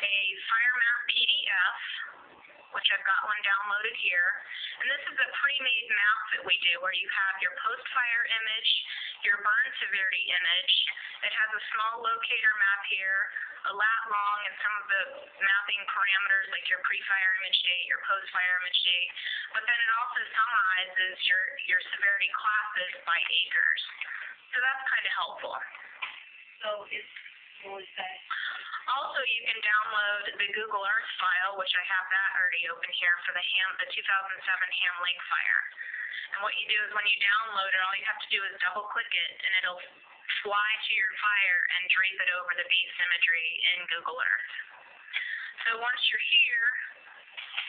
a fire map PDF, which I've got one downloaded here. And this is a pre-made map that we do where you have your post-fire image, your burn severity image. It has a small locator map here a lat long and some of the mapping parameters like your pre-fire image date, your post-fire image date, but then it also summarizes your severity classes by acres. So that's kind of helpful. So what was that? Also, you can download the Google Earth file, which I have that already open here for the 2007 Ham Lake fire. And what you do is when you download it, all you have to do is double-click it, and it'll fly to your fire and drape it over the base imagery in Google Earth. So once you're here,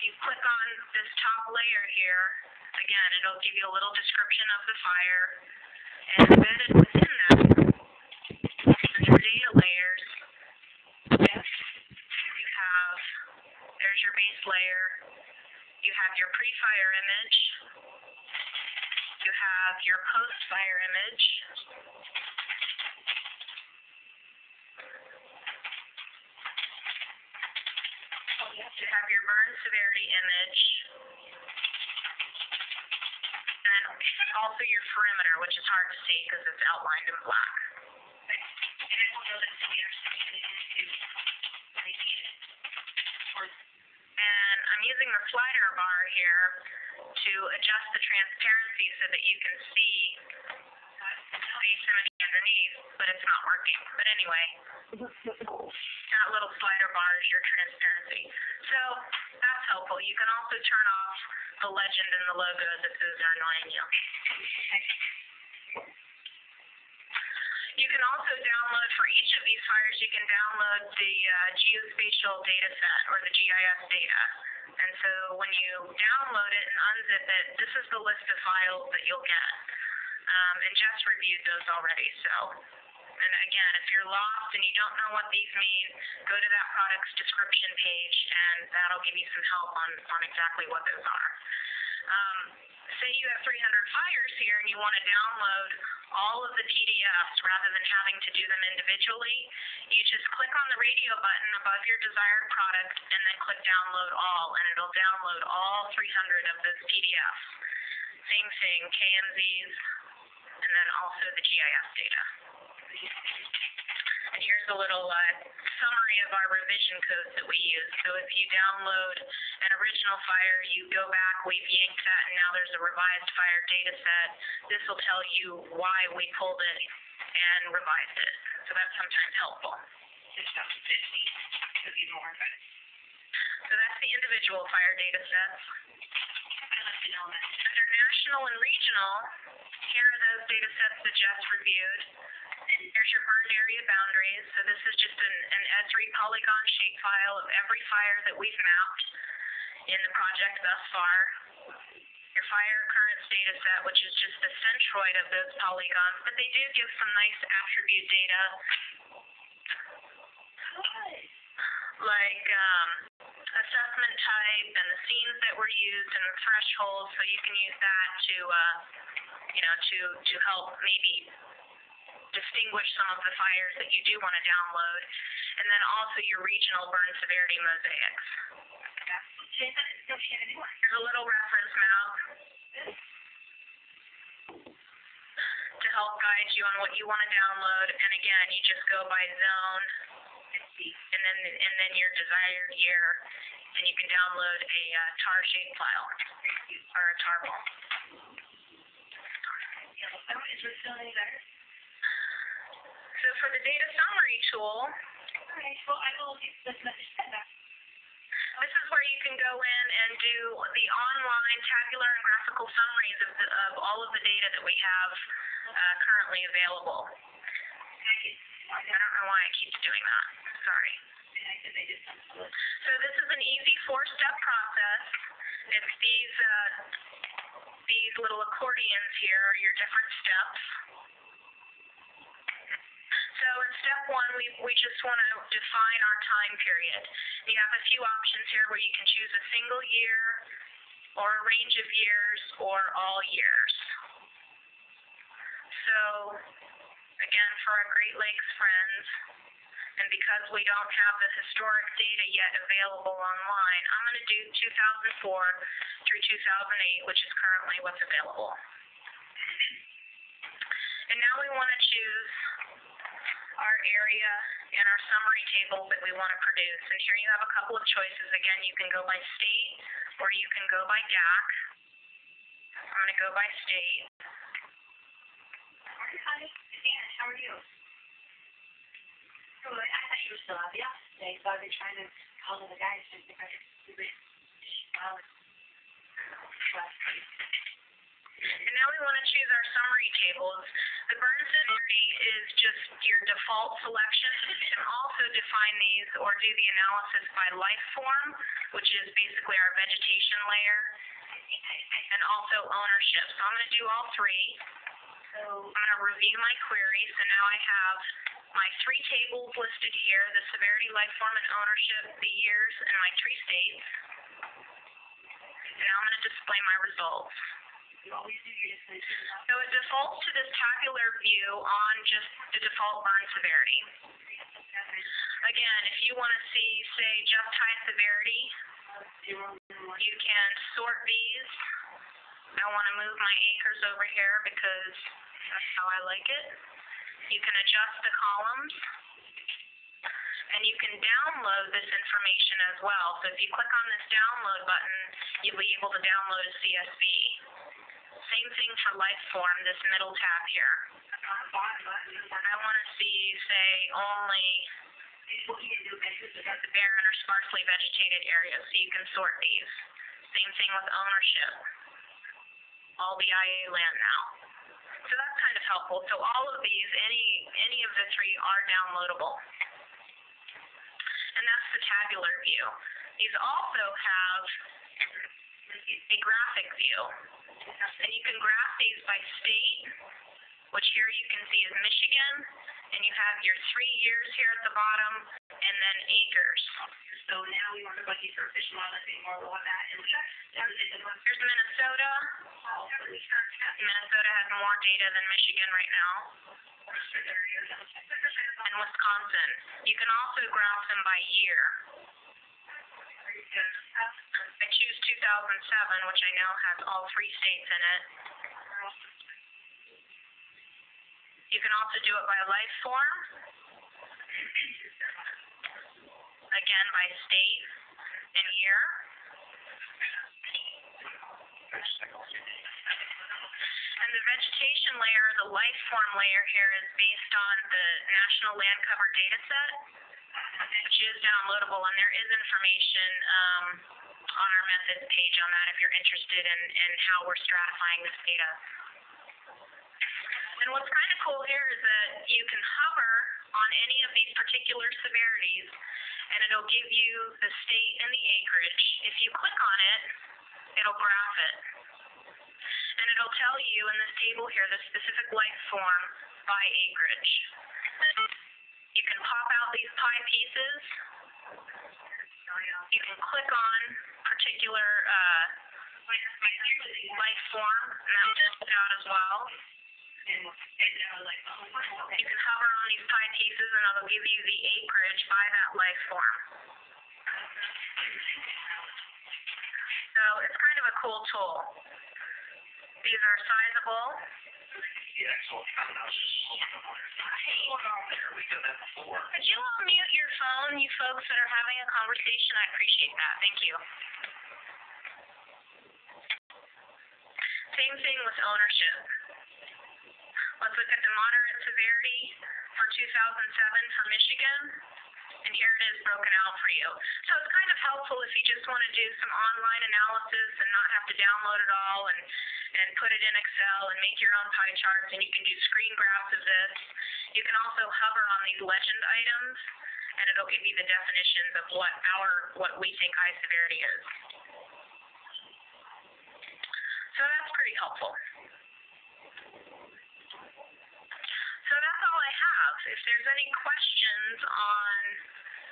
you click on this top layer here. Again, it'll give you a little description of the fire. And embedded within that are your data layers. You have, there's your base layer. You have your pre-fire image. You have your post-fire image. You have your burn severity image. And also your perimeter, which is hard to see because it's outlined in black. And I will notice that we are switching into And I'm using the slider bar here to adjust the transparency so that you can see base image underneath, but it's not working. But anyway, that little slider bar is your transparency. So that's helpful. You can also turn off the legend and the logos if those are annoying you. You can also download, for each of these fires, you can download the geospatial data set, or the GIS data. And so when you download it and unzip it, this is the list of files that you'll get. And Jess reviewed those already, so. And again, if you're lost and you don't know what these mean, go to that product's description page, and that'll give you some help on exactly what those are. Say you have 300 fires here and you want to download all of the PDFs rather than having to do them individually, you just click on the radio button above your desired product and then click download all, and it'll download all 300 of those PDFs. Same thing, KMZs, and then also the GIS data. And here's a little summary of our revision codes that we use. So if you download an original fire, you go back, we've yanked that, and now there's a revised fire data set. This will tell you why we pulled it and revised it. So that's sometimes helpful. 2050 could be more, but So that's the individual fire data sets. I like to know that. Under national and regional, here are those data sets that Jess reviewed. Here's your burned area boundaries. So this is just an ESRI polygon shapefile of every fire that we've mapped in the project thus far. Your fire occurrence data set, which is just the centroid of those polygons, but they do give some nice attribute data, like assessment type and the scenes that were used and the thresholds. So you can use that to help maybe distinguish some of the fires that you do want to download, and then also your regional burn severity mosaics. There's a little reference map to help guide you on what you want to download, and again, you just go by zone, and then your desired year, and you can download a tar shape file, or a tar ball. Is there still any better? So for the data summary tool, Okay, well, I will use this message back. this is where you can go in and do the online tabular and graphical summaries of all of the data that we have currently available. I don't know why I keep doing that. Sorry. So this is an easy 4-step process. It's these little accordions here are your different steps. So in step 1, we just want to define our time period. You have a few options here where you can choose a single year, or a range of years, or all years. So, again, for our Great Lakes friends, and because we don't have the historic data yet available online, I'm going to do 2004 through 2008, which is currently what's available. And now we want to choose our area and our summary tables that we want to produce. And here you have a couple of choices. Again, you can go by state or you can go by GAC. I'm going to go by state. Hi, Dan, how are you? Good. I thought you were still out of the office today, so I've been trying to call the guys to see if I could do it. And now we want to choose our summary tables. The burn severity is just your default selection. You can also define these or do the analysis by life form, which is basically our vegetation layer, and also ownership. So I'm going to do all three. So I'm going to review my query. So now I have my three tables listed here, the severity, life form, and ownership, the years, and my tree states. And now I'm going to display my results. So it defaults to this tabular view on just the default burn severity. Again, if you want to see, say, just high severity, you can sort these. I want to move my acres over here because that's how I like it. You can adjust the columns. And you can download this information as well. So if you click on this download button, you'll be able to download a CSV. Same thing for life form, this middle tab here. I want to see, say, only the barren or sparsely vegetated areas, so you can sort these. Same thing with ownership. All the IA land now. So that's kind of helpful. So all of these, any of the three are downloadable. And that's the tabular view. These also have a graphic view. And you can graph these by state, which here you can see is Michigan, and you have your 3 years here at the bottom, and then acres. So now we want to look for fish model and more about that. Here's Minnesota. Minnesota has more data than Michigan right now. And Wisconsin. You can also graph them by year. I choose 2007, which I know has all 3 states in it. You can also do it by life form. Again, by state and year. And the vegetation layer, the life form layer here, is based on the National Land Cover Data Set, which is downloadable, and there is information on our methods page on that if you're interested in how we're stratifying this data. And what's kind of cool here is that you can hover on any of these particular severities, and it'll give you the state and the acreage. If you click on it, it'll graph it. And it'll tell you in this table here the specific life form by acreage. You can pop out these pie pieces. You can click on particular life form, and that will just put out as well. You can hover on these pie pieces, and it'll give you the acreage by that life form. So it's kind of a cool tool. These are sizable. Could you all mute your phone, you folks that are having a conversation? I appreciate that. Thank you. Same thing with ownership. Let's look at the moderate severity for 2007 for Michigan. And here it is broken out for you. So it's kind of helpful if you just want to do some online analysis and not have to download it all and put it in Excel and make your own pie charts, and you can do screen graphs of this. You can also hover on these legend items, and it'll give you the definitions of what we think high severity is. So that's pretty helpful. So that's all I have. If there's any questions on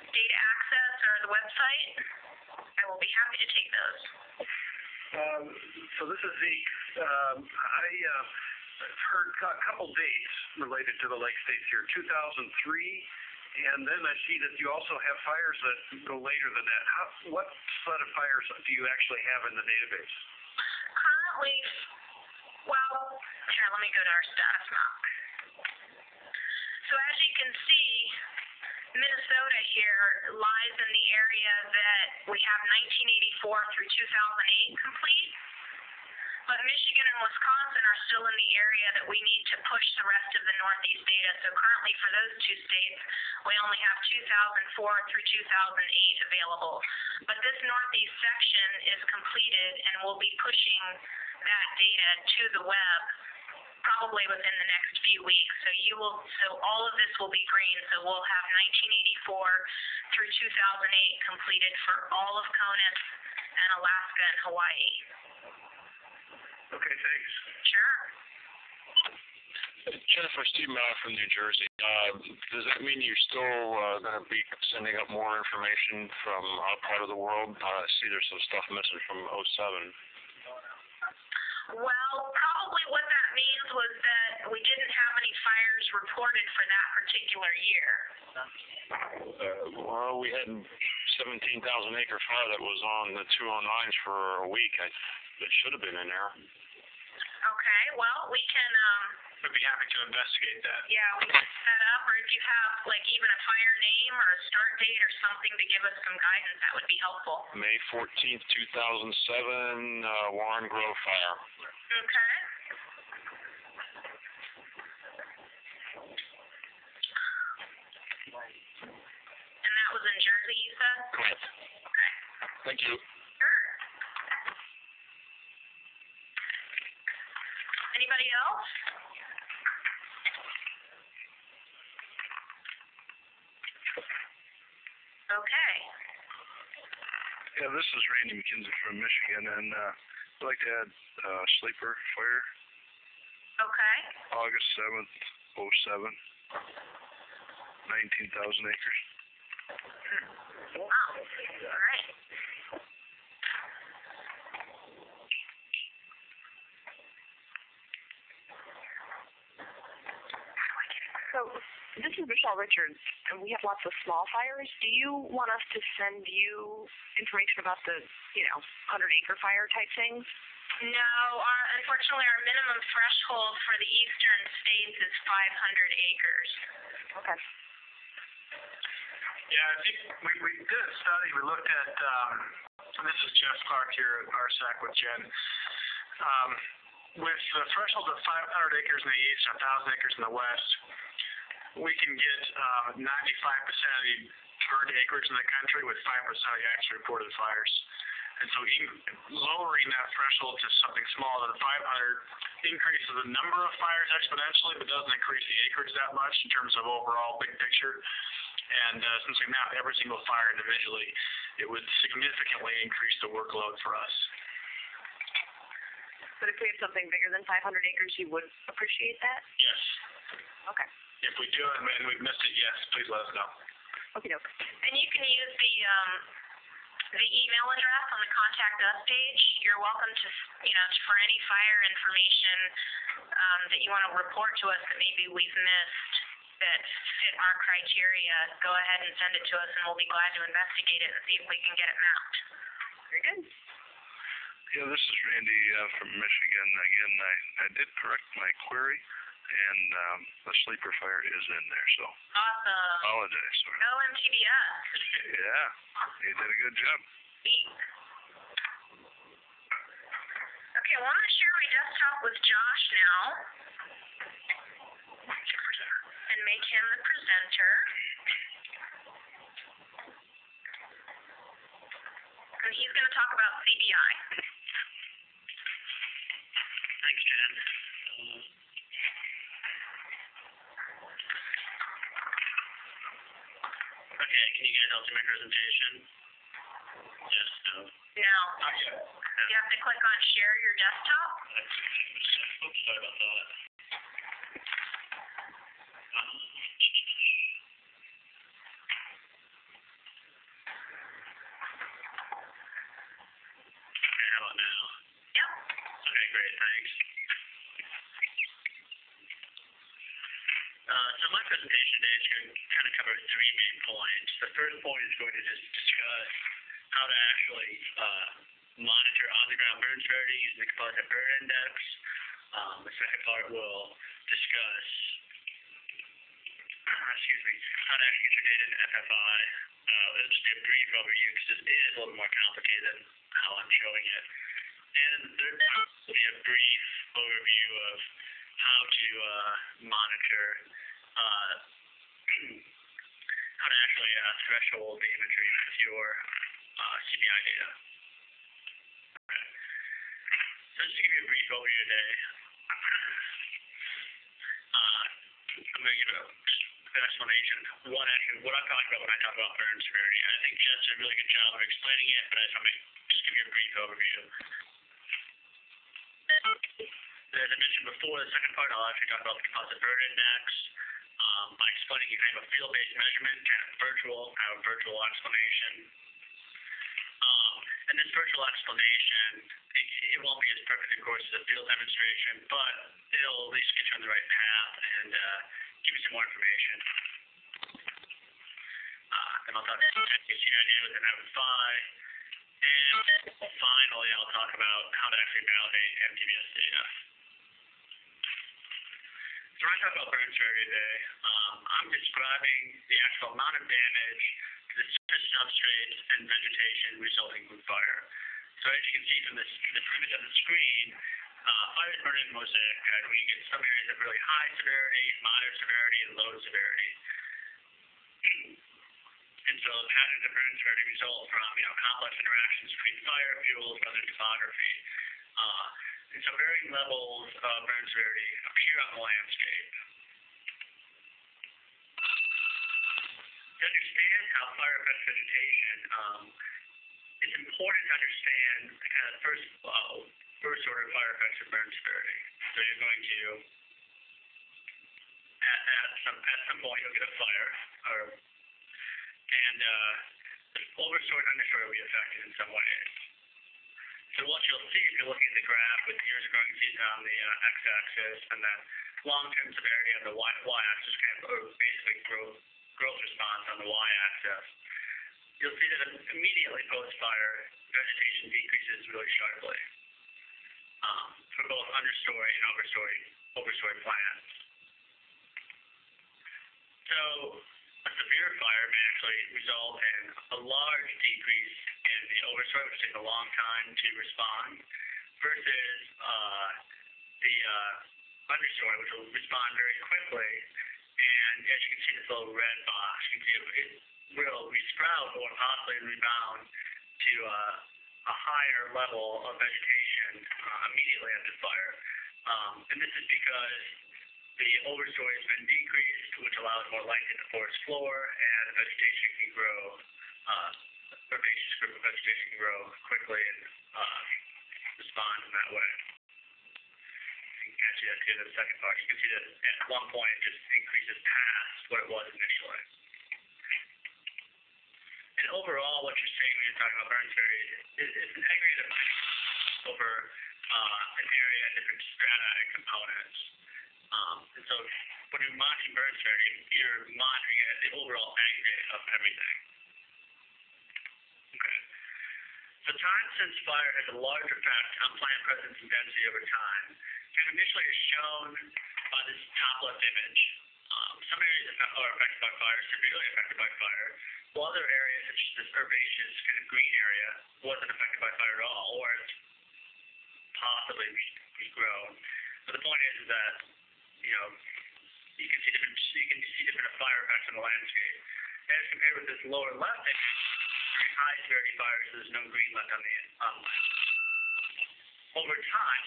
data access or the website, I will be happy to take those. So this is Zeke. I've heard a couple dates related to the lake states here, 2003, and then I see that you also have fires that go later than that. What set of fires do you actually have in the database? Currently, well, here, let me go to our status map. So as you can see, Minnesota here lies in the area that we have 1984 through 2008 complete. But Michigan and Wisconsin are still in the area that we need to push the rest of the Northeast data. So currently for those two states, we only have 2004 through 2008 available. But this Northeast section is completed, and we'll be pushing that data to the web probably within the next few weeks. So all of this will be green. So we'll have 1984 through 2008 completed for all of CONUS and Alaska and Hawaii. Okay, thanks. Sure. Jennifer, Steve Mallett from New Jersey. Does that mean you're still going to be sending up more information from our part of the world? I see there's some stuff missing from '07. Well, probably what that means was that we didn't have any fires reported for that particular year. Well, we had 17,000-acre fire that was on the 209s for a week. It should have been in there. Okay, well, we can, We'd be happy to investigate that. yeah, we can set up, or if you have, like, even a fire name or a start date or something to give us some guidance, that would be helpful. May 14th, 2007, Warren Grove fire. Okay. And that was in Jersey, you said? Correct. Okay. Thank you. Sure. Anybody else? Okay. Yeah, this is Randy McKenzie from Michigan, and I'd like to add Sleeper Fire, Okay. August 7th, '07, 19,000 acres. Wow. All right. So this is Michelle Richards, and we have lots of small fires. Do you want us to send you information about the, 100-acre fire type things? No, unfortunately, our minimum threshold for the eastern states is 500 acres. Okay. Yeah, I think we did a study. We looked at, and this is Jeff Clark here at RSAC with Jen. With the threshold of 500 acres in the east and 1,000 acres in the west, we can get 95% of the burned acreage in the country with 5% of the actually reported fires. And so lowering that threshold to something smaller than 500 increases the number of fires exponentially, but doesn't increase the acreage that much in terms of overall big picture. And since we map every single fire individually, it would significantly increase the workload for us. But if we have something bigger than 500 acres, you would appreciate that? Yes. Okay. If we do it and we've missed it, yes, please let us know. Okay, doke. And you can use the email address on the contact us page. You're welcome to, for any fire information that you want to report to us that maybe we've missed that fit our criteria, go ahead and send it to us, and we'll be glad to investigate it and see if we can get it mapped. Very good. Yeah, this is Randy from Michigan. Again, I did correct my query, and the Sleeper Fire is in there, so Awesome. apologize. Go MTBS. Yeah, you did a good job. Sweet. Okay, well, I'm going to share my desktop with Josh now and make him the presenter. And he's going to talk about CBI. Thanks, Jen. Okay, can you guys all see my presentation? Yes, no. No. Not yet. You have to click on share your desktop. Oops, sorry about that. Okay, how about now? Yep. Okay, great, thanks. So my presentation today is going to kind of cover three main points. The first point is going to just discuss how to actually monitor on-the-ground burn severity using the composite burn index. The second part will discuss how to actually get your data in FFI. It'll just be a brief overview because it is a little more complicated than how I'm showing it. And there will be a brief overview of how to monitor how to actually threshold the imagery with your CBI data. Okay. So just to give you a brief overview today, I'm going to give an explanation of what I'm talking about when I talk about burn severity. I think Jess did a really good job of explaining it, but I just want to just give you a brief overview. As I mentioned before, the second part, I'll actually talk about the composite burn index by explaining kind of a field-based measurement, kind of a virtual explanation. And this virtual explanation, it won't be as perfect, of course, as a field demonstration, but it'll at least get you on the right path and give you some more information. Then I'll talk about MTBS idea with an MFI, and finally I'll talk about how to actually validate MTBS data. So when I talk about burn severity today, I'm describing the actual amount of damage to the surface substrate and vegetation resulting from fire. So as you can see from the image on the screen, fires burn in mosaic pattern where you get some areas of really high severity, moderate severity, and low severity. And so the patterns of burn severity result from complex interactions between fire, fuels, weather, and topography. And so varying levels of burn severity appear on the landscape. To understand how fire affects vegetation, it's important to understand the kind of first order fire effects of burn severity. So you're going to, at some point, you'll get a fire, and the overstory and understory will be affected in some ways. So what you'll see if you're looking at the graph with years of growing season on the x-axis and then long-term severity on the y-axis, kind of basically growth response on the y-axis, you'll see that immediately post-fire, vegetation decreases really sharply for both understory and overstory plants. So a severe fire may actually result in a large decrease in the overstory, which takes a long time to respond, versus the understory, which will respond very quickly. And as you can see, this little red box, you can see it will resprout or possibly rebound to a higher level of vegetation immediately after fire. And this is because the overstory has been decreased, which allows more light to the forest floor, and the vegetation can grow, herbaceous group of vegetation can grow quickly and respond in that way. You can catch that here in the second part. You can see that at one point it just increases past what it was initially. And overall, what you're seeing when you're talking about burn severity is an aggregate of over an area, different strata and components. And so when you're monitoring burn severity, you're monitoring it at the overall aggregate of everything. Okay. So time since fire has a large effect on plant presence and density over time. And initially is shown by this top left image. Some areas are affected by fire, severely affected by fire, while other areas, such as this herbaceous kind of green area, wasn't affected by fire at all, or it's possibly regrown. But the point is that you can see different fire effects on the landscape. As compared with this lower left image, high severity fires, there's no green left on the land. Over time,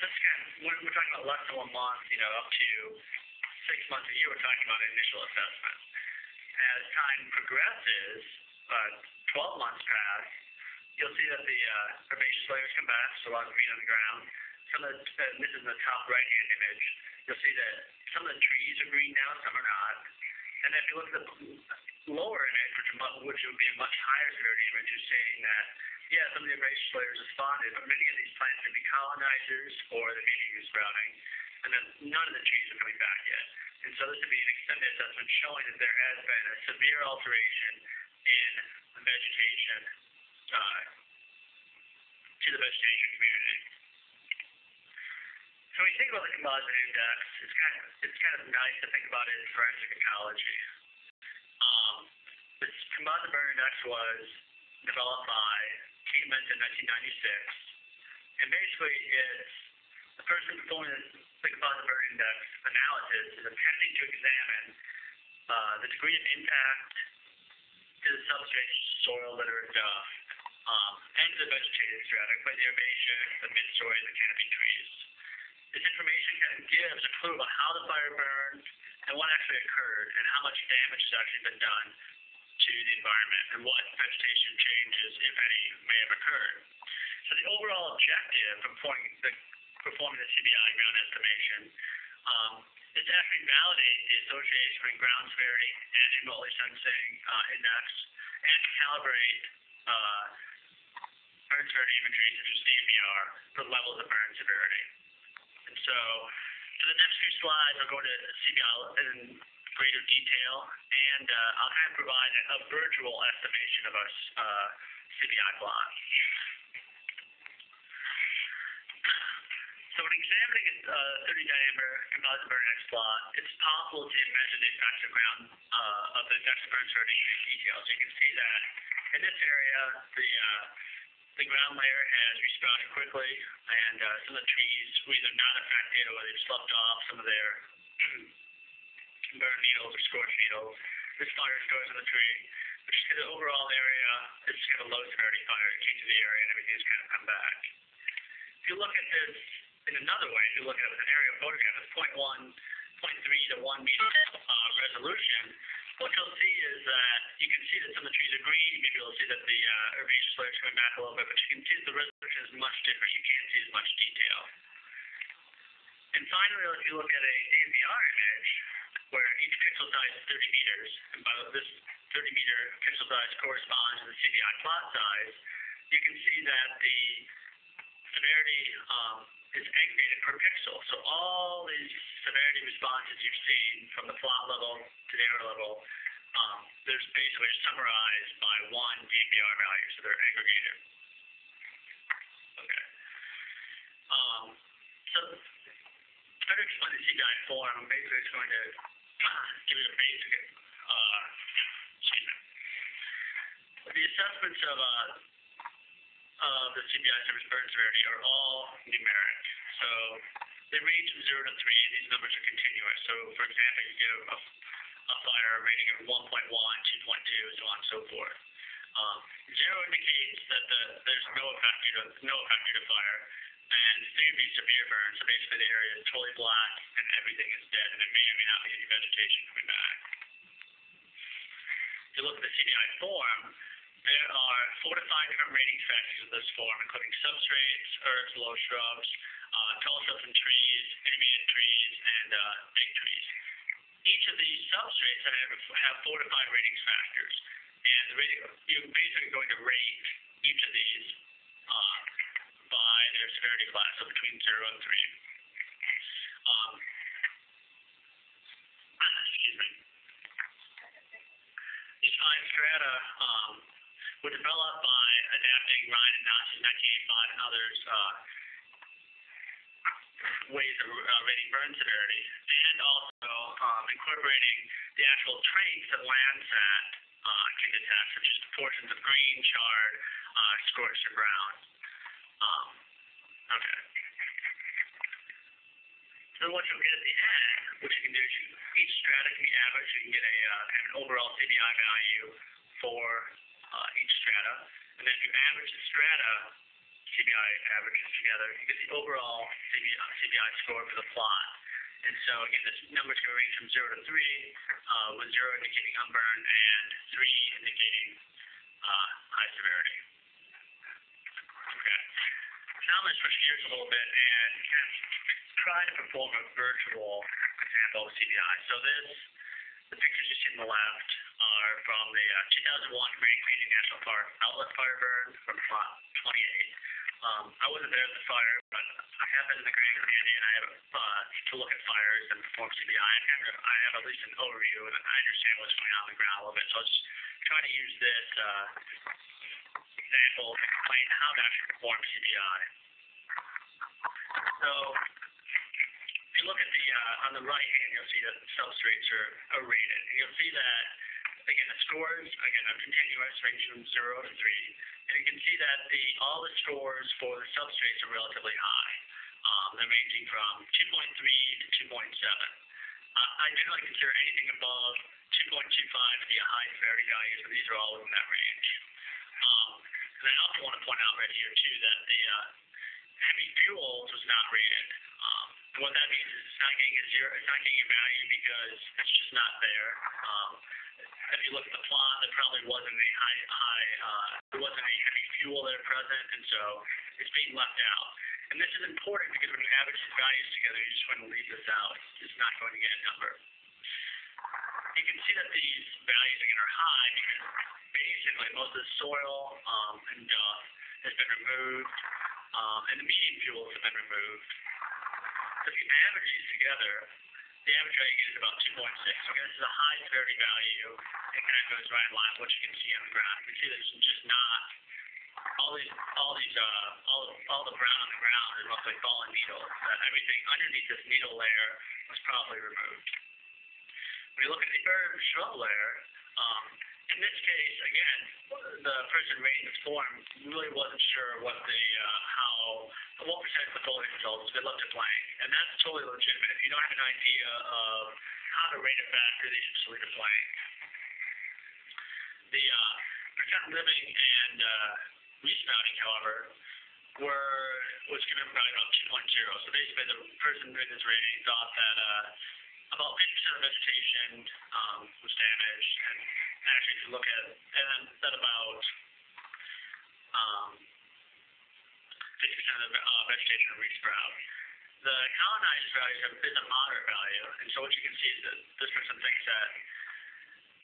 when we're talking about less than 1 month, up to 6 months a year, we're talking about initial assessment. As time progresses, 12 months pass, you'll see that the herbaceous layers come back, so a lot of green on the ground. This is the top right-hand image. You'll see that some of the trees are green now, some are not. And if you look at the lower image, which would be a much higher severity image, you're seeing that, some of the herbaceous layers responded, but many of these plants may be colonizers or they may be resprouting, and then none of the trees are coming back yet. And so this would be an extended assessment showing that there has been a severe alteration in the vegetation to the vegetation community. So when you think about the composite index, it's kind of nice to think about it in forensic ecology. This composite burn index was developed by Kingman in 1996, and basically it's the person performing the composite burn index analysis is attempting to examine the degree of impact to the substrate, soil, litter, and duff, and the vegetated strata, including the herbacea, the mid-story, and the canopy trees. This information kind of gives a clue about how the fire burned and what actually occurred and how much damage has actually been done to the environment and what vegetation changes, if any, may have occurred. So the overall objective of performing the CBI ground estimation is to actually validate the association between ground severity and remotely sensing index and to calibrate burn severity imagery such as DMER for levels of burn severity. And so for the next few slides, I'll go to CBI in greater detail, and I'll kind of provide a virtual estimation of our CBI plot. So when examining a 30-diameter composite burn index plot, it's possible to measure the effects of ground of the effects of burn severity in detail. So you can see that in this area, the ground layer has responded quickly, and some of the trees were either not affected or they've sloughed off some of their burn needles or scorch needles. This fire scores on the tree, which is the overall area, it's kind of low severity fire. It came to the area and everything's kind of come back. If you look at this in another way, if you look at it with an aerial photograph, it's 0.3 to 1 meter resolution. What you'll see is that you can see that some of the trees are green. Maybe you'll see that the herbaceous layer is coming back a little bit, but you can see that the resolution is much different. You can't see as much detail. And finally, if you look at a DMBR image, where each pixel size is 30 meters, and by this 30-meter pixel size corresponds to the CBI plot size, you can see that the severity is aggregated per pixel. So all these severity responses you've seen from the plot level to the air level, there's basically summarized by one DMBR value, so they're aggregated. Okay. So to try to explain the CBI form, I'm basically just going to give you a basic, the assessments of the CBI surface burn severity are all numeric. So they range from 0 to 3. These numbers are continuous. So, for example, you give a fire rating of 1.1, 2.2, so on and so forth. 0 indicates that there's no effect due to fire, and 3 would be severe burn. So basically, the area is totally black and everything is dead, and there may or may not be any vegetation coming back. If you look at the CBI form, there are 4 to 5 different rating factors of this form, including substrates, herbs, low shrubs, tall shrubs and trees, intermediate trees, and big trees. Each of these substrates have 4 to 5 ratings factors, and you're basically going to rate each of these by their severity class, so between 0 and 3. Excuse me. These 5 strata were developed by adapting Ryan and Knotts in 1985 and others ways of rating burn severity, and also incorporating the actual traits that Landsat can detect, such as portions of green, charred, scorched, or brown. Okay. So what you'll get at the end, which you can do is each strata can be averaged. You can get an overall CBI value for each strata, and then if you average the strata CBI averages together, you get the overall CBI score for the plot. And so again, this number's going to range from 0 to 3, with 0 indicating unburned and 3 indicating high severity. Okay. Now I'm going to switch gears a little bit and kind of try to perform a virtual example of CBI. So the pictures you see on the left are from the 2001 Grand Canyon National Park outlet fire burn from plot 28. I wasn't there at the fire, but I have been in the Grand Canyon. I have to look at fires and perform CBI. I have at least an overview, and I understand what's going on the ground a little bit. So I'll just try to use this example to explain how to actually perform CBI. So if you look at on the right hand, you'll see that the substrates are rated, and you'll see that again, the scores, again, are continuous, ranging from 0 to 3. And you can see that all the scores for the substrates are relatively high. They're ranging from 2.3 to 2.7. I generally consider anything above 2.25 to be a high severity value, so these are all within that range. And I also want to point out right here, too, that the heavy fuels was not rated. And what that means is it's not getting a value because it's just not there. If you look at the plot, there probably wasn't a there wasn't a heavy fuel there present, and so it's being left out. And this is important because when you average these values together, you just want to leave this out. It's not going to get a number. You can see that these values again are high because basically most of the soil and dust has been removed, and the medium fuels have been removed. So if you average these together, the average value is about 2.6. So again, this is a high severity value. It kind of goes right in line with what you can see on the graph. You can see there's just not all the brown on the ground is mostly fallen needles. Everything underneath this needle layer was probably removed. When you look at the herb shrub layer, in this case, again, the person rating this form really wasn't sure what what percentage of the foliage results they looked at blank, and that's totally legitimate. If you don't have an idea of how to rate a factor, they should just leave it blank. The percent living and resprouting, however, was given by about 2.0. So basically, the person doing this rating thought that about 50% of vegetation was damaged, and actually, if you look at it, and that about 50% of vegetation will resprout. The colonized values is a moderate value, and so what you can see is that this person thinks that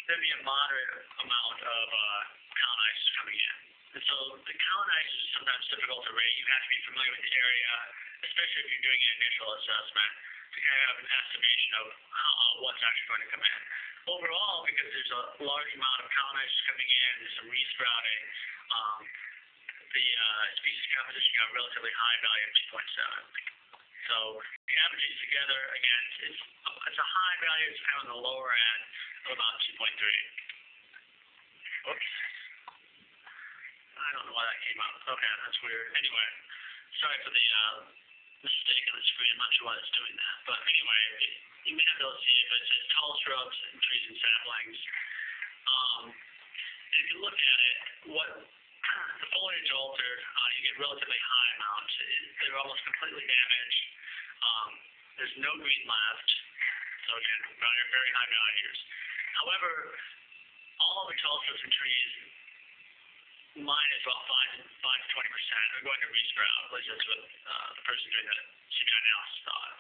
there'd be a moderate amount of colonizers coming in. And so the colonizers is sometimes difficult to rate. You have to be familiar with the area, especially if you're doing an initial assessment, to kind of have an estimation of what's actually going to come in. Overall, because there's a large amount of colonizers coming in, there's some resprouting, the species composition got a relatively high value of 2.7. So the average these together, again, it's a high value. It's kind of on the lower end of about 2.3. Oops. I don't know why that came up. Okay, that's weird. Anyway, sorry for the mistake on the screen. I'm not sure why it's doing that. But anyway, you may not be able to see it, but it says tall shrubs and trees and saplings. And if you look at it, the foliage altered, you get relatively high amounts. They're almost completely damaged. There's no green left. So again, very, very high values. However, all the tall shrubs and trees, mine is about 5 to 20% are going to resprout. At least that's what the person doing the CBI analysis thought.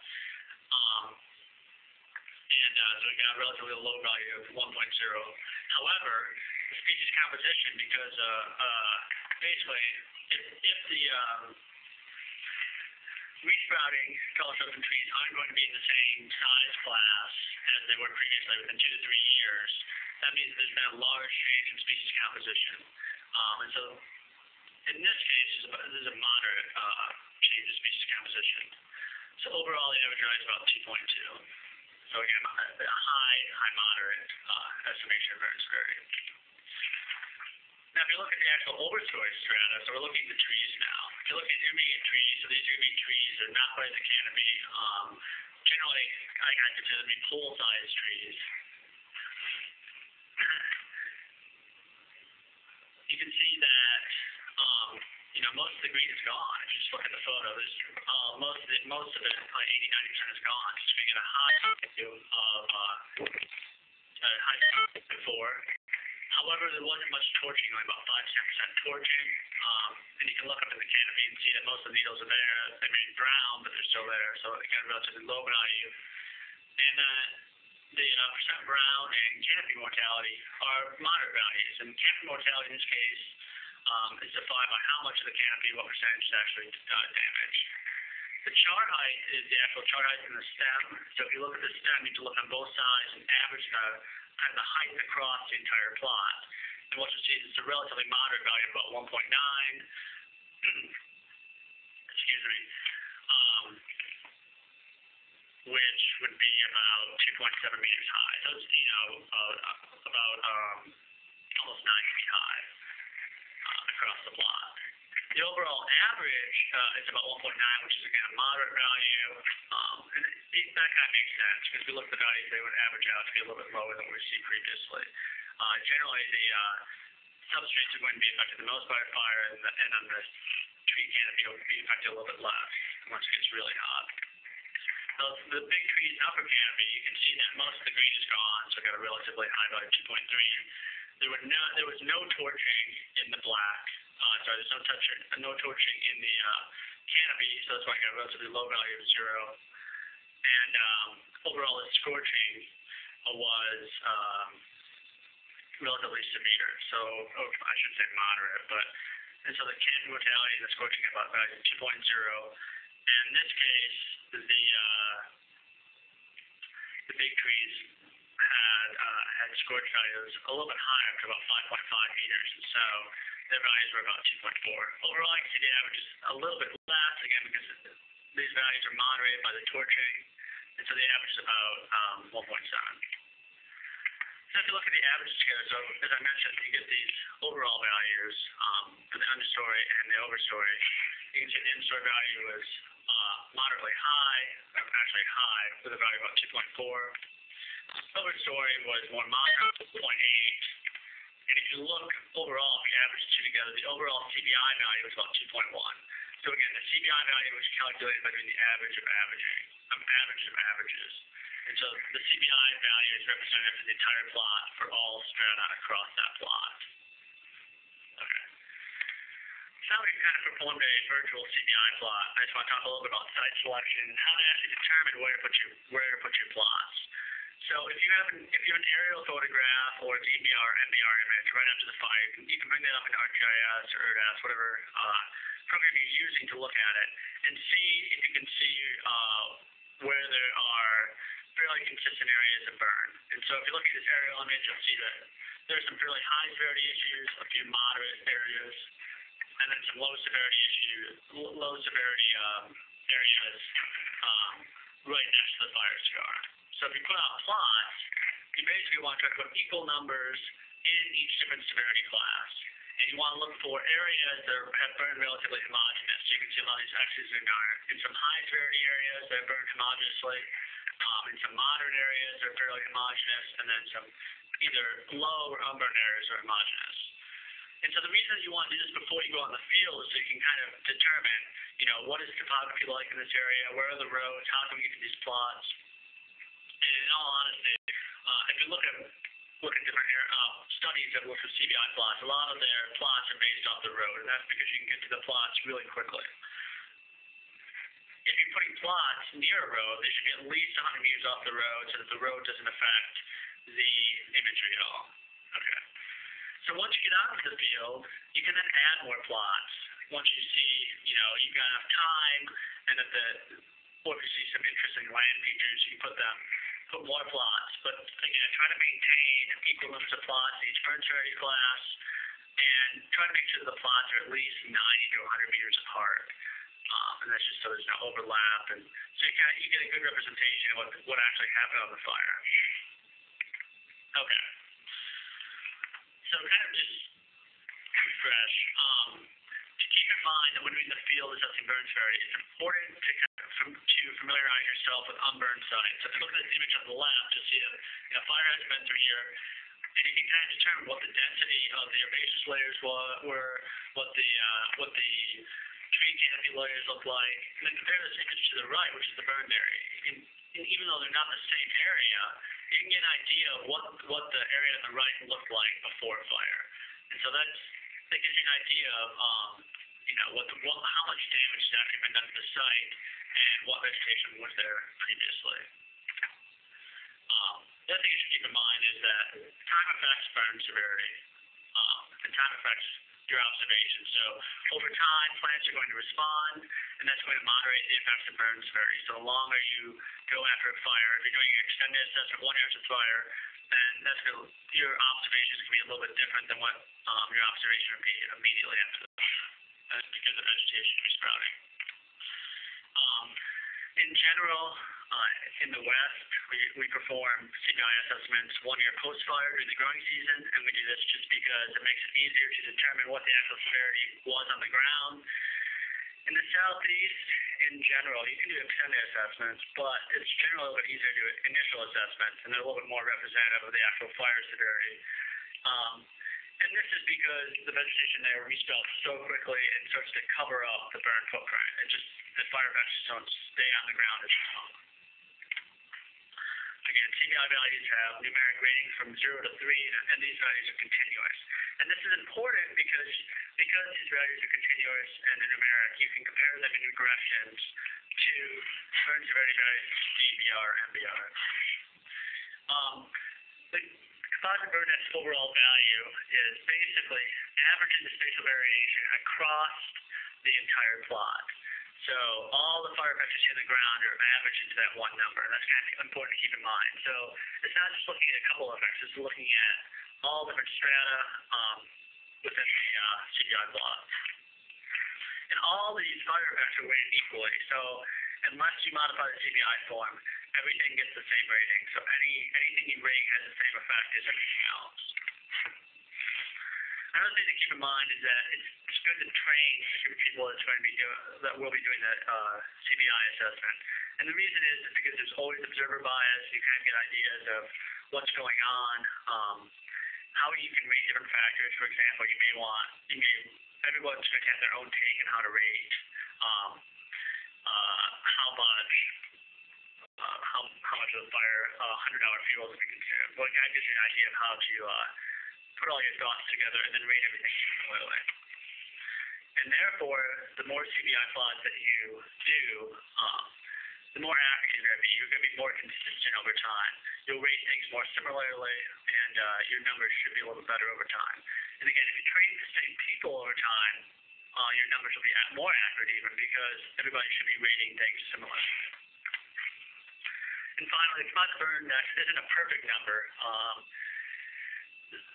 So we got a relatively low value of 1.0. However, the species composition, because basically, if the resprouting tall shrubs and trees aren't going to be in the same size class as they were previously within 2 to 3 years, that means that there's been a large change in species composition. And so, in this case, there's a moderate change in species composition. So overall, the average value is about 2.2. So again, a high moderate estimation of variance severity. Now, if you look at the actual overstory strata, so we're looking at the trees now. If you look at intermediate trees, so these are going to be trees that are not part of the canopy. Generally, I consider them to be pole-sized trees. You can see that most of the green is gone. If you just look at the photo, there's most of it, like 80-90% is gone. So we get a high value of before. However, there wasn't much torching, only about 5-10% torching. And you can look up in the canopy and see that most of the needles are there. They may be brown, but they're still there. So again, relatively low value. And the percent brown and canopy mortality are moderate values. And canopy mortality in this case is defined by how much of the canopy, what percentage is actually damaged. The chart height is the actual chart height in the stem. So if you look at the stem, you need to look on both sides and average the height across the entire plot. And what you'll see is it's a relatively moderate value of about 1.9. Excuse me. Which would be about 2.7 meters high. So it's, about almost 9 feet high across the plot. The overall average is about 1.9, which is, again, a moderate value. And that kind of makes sense, because if we look at the values, they would average out to be a little bit lower than what we've seen previously. Generally, the substrates are going to be affected the most by a fire, and on the tree canopy will be affected a little bit less once it gets really hot. So the big trees in upper canopy, you can see that most of the green is gone, so we've got a relatively high value of 2.3. There was no torching in the black. There's no torching in the canopy, so that's why I got a relatively low value of 0. And overall, the scorching was relatively severe. So I should say moderate, and so the canopy mortality and the scorching got about value of 2.0. And in this case, the big trees had scorch values a little bit higher, up to about 5.5 meters. And so their values were about 2.4. Overall, you can see the average is a little bit less, again, because these values are moderated by the torching. And so the average is about 1.7. So if you look at the averages here, so as I mentioned, you get these overall values for the understory and the overstory. You can see the in-story value was moderately high, actually high, with a value of about 2.4. Overstory was more moderate, 0.8. And if you look overall, if you average the two together, the overall CBI value was about 2.1. So again, the CBI value was calculated by doing the average of averages. And so the CBI value is representative of the entire plot for all strata across that plot. Okay. So now we've kind of performed a virtual CBI plot. I just want to talk a little bit about site selection and how to actually determine where to put your plots. So if you have an aerial photograph or DBR, MBR image right after the fire, you can bring that up in ArcGIS or ERDAS, whatever program you're using to look at it, and see if you can see where there are fairly consistent areas of burn. And so if you look at this aerial image, you'll see that there's some fairly high severity issues, a few moderate areas, and then some low severity areas right next to the fire scar. So if you put out plots, you basically want to try to put equal numbers in each different severity class. And you want to look for areas that have burned relatively homogeneous. So you can see a lot of these X's in some high severity areas that have burned homogeneously, in some moderate areas that are fairly homogeneous, and then some either low or unburned areas are homogeneous. And so the reason that you want to do this before you go on the field is so you can kind of determine, what is topography like in this area, where are the roads, how can we get to these plots. And in all honesty, if you look at different studies that work with CBI plots, a lot of their plots are based off the road, and that's because you can get to the plots really quickly. If you're putting plots near a road, they should be at least 100 meters off the road so that the road doesn't affect the imagery at all. Okay. So once you get out into the field, you can then add more plots. Once you see, you've got enough time, and or if you see some interesting land features, you can put more plots. But again, try to maintain equal numbers of plots in each burn severity class, and try to make sure that the plots are at least 90 to 100 meters apart. And that's just so there's no overlap, and so you get a good representation of what actually happened on the fire. Okay. So kind of just refresh. To keep in mind that when you're in the field assessing burn severity, it's important to familiarize yourself with unburned sites. So if you look at this image on the left, you'll see that a fire has been through here, and you can kind of determine what the density of the herbaceous layers were, what the tree canopy layers look like, and then compare this image to the right, which is the burned area. And even though they're not the same area, you can get an idea of what the area on the right looked like before fire. And so that gives you an idea of how much damage has actually been done to the site and what vegetation was there previously. The other thing you should keep in mind is that time affects burn severity, and time affects your observation. So over time, plants are going to respond, and that's going to moderate the effects of burn severity. So the longer you go after a fire, if you're doing an extended assessment 1 year after fire, then your observation is going to be a little bit different than what your observation would be immediately after the fire. That's because the vegetation is sprouting. In general, In the West, we perform CBI assessments 1 year post-fire during the growing season, and we do this just because it makes it easier to determine what the actual severity was on the ground. In the Southeast, in general, you can do extended assessments, but it's generally a little bit easier to do initial assessments, and they're a little bit more representative of the actual fire severity. And this is because the vegetation there resprouts so quickly and starts to cover up the burn footprint. The fire vectors don't stay on the ground as well. Again, CBI values have numeric ratings from 0 to 3, and these values are continuous. And this is important because these values are continuous and they're numeric, you can compare them in regressions to burn severity values, DBR, MBR. The composite burn net's overall value is basically averaging the spatial variation across the entire plot. So all the fire vectors in the ground are averaged into that one number. That's kind of important to keep in mind. So it's not just looking at a couple of vectors, it's looking at all different strata within the CBI plot. And all these fire vectors are weighted equally. So unless you modify the CBI form, everything gets the same rating. So anything you rate has the same effect as everything else. Another thing to keep in mind is that it's good to train people that will be doing the CBI assessment. And the reason is because there's always observer bias. You kind of get ideas of what's going on, how you can rate different factors. For example, everyone's going to have their own take on how to rate how much of the fire $100 fuel is going to consume. Well, it kind of gives you an idea of how to put all your thoughts together and then rate everything similarly. And therefore, the more CBI plots that you do, the more accurate you're going to be. You're going to be more consistent over time. You'll rate things more similarly, and your numbers should be a little bit better over time. And again, if you train the same people over time, your numbers will be more accurate even because everybody should be rating things similarly. And finally, the composite burn index isn't a perfect number.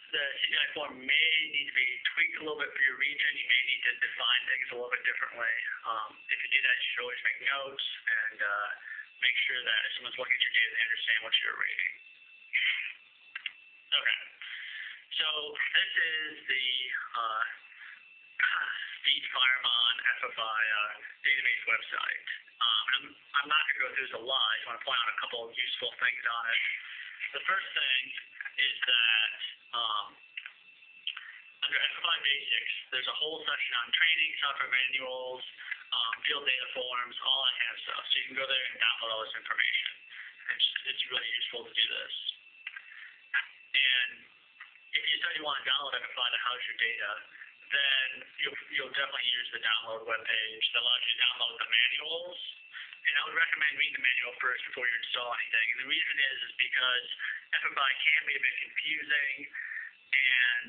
The CBI form may need to be tweaked a little bit for your region. You may need to define things a little bit differently. If you do that, you should always make notes and make sure that if someone's looking at your data, they understand what you're rating. Okay. So this is the Speed Firemon FFI database website. I'm not going to go through this a lot. I just want to point out a couple of useful things on it. The first thing is that under FFI Basics, there's a whole section on training, software manuals, field data forms, all that kind of stuff. So you can go there and download all this information. It's really useful to do this. And if you decide you want to download FFI to house your data, then you'll definitely use the download webpage that allows you to download the manuals. And I would recommend reading the manual first before you install anything. And the reason is because FFI can be a bit confusing, and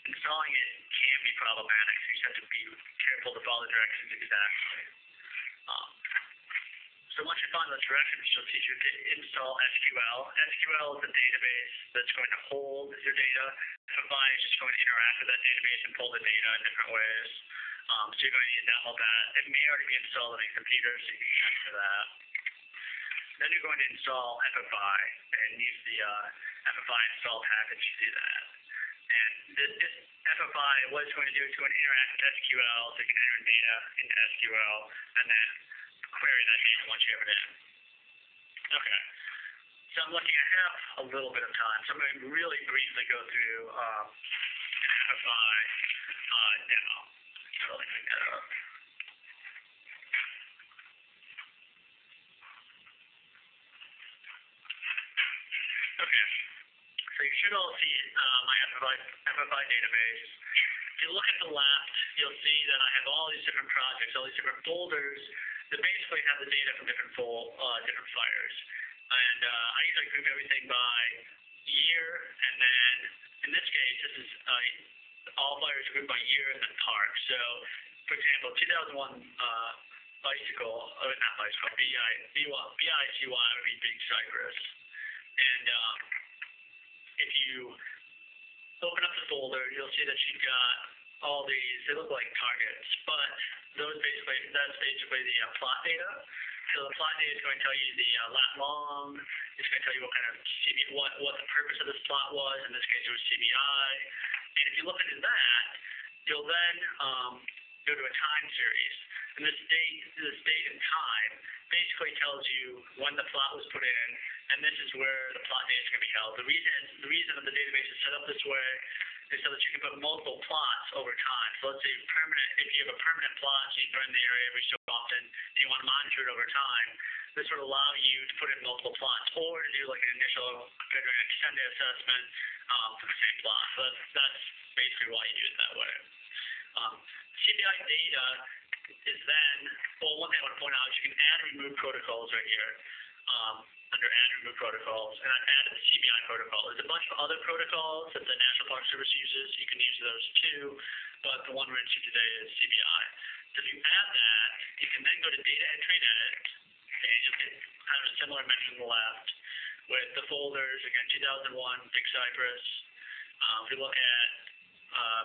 installing it can be problematic. So you just have to be careful to follow the directions exactly. So once you find those directions, it'll teach you to install SQL. SQL is a database that's going to hold your data. FFI is just going to interact with that database and pull the data in different ways. So you're going to need to download that. It may already be installed on a computer, so you can check for that. Then you're going to install FFI and use the FFI install package to do that. And this FFI, what it's going to do is it's going to interact with SQL, so you can enter data into SQL, and then query that data once you have it in. Okay. So I'm looking at a little bit of time, so I'm going to really briefly go through an FFI demo. So let me pick that up. Okay. So you should all see my FFI database. If you look at the left, you'll see that I have all these different projects, all these different folders that basically have the data from different fires. And I usually group everything by year, and then in this case, this is all fires grouped by year and then park. So, for example, 2001 bicycle, or not bicycle, BICY would be Big Cypress. And if you open up the folder, you'll see that you've got all these, they look like targets, but that's basically the plot data. So the plot data is going to tell you the lat long. It's going to tell you what kind of what the purpose of this plot was. In this case, it was CBI. And if you look into that, you'll then go to a time series. And this date and time basically tells you when the plot was put in, and this is where the plot data is going to be held. The reason that the database is set up this way is so that you can put multiple plots over time. So let's say if you have a permanent plot, so you run the area every so often, and you want to monitor it over time, this would allow you to put in multiple plots, or to do like an initial extended assessment for the same plot. So that's basically why you do it that way. CBI data is then, well, one thing I want to point out is you can add and remove protocols right here, under add and remove protocols, and I've added the CBI protocol. There's a bunch of other protocols that the National Park Service uses. You can use those too, but the one we're into today is CBI. So if you add that, you can then go to data entry and edit, and you'll get kind of a similar menu on the left with the folders, again, 2001, Big Cypress. If you look at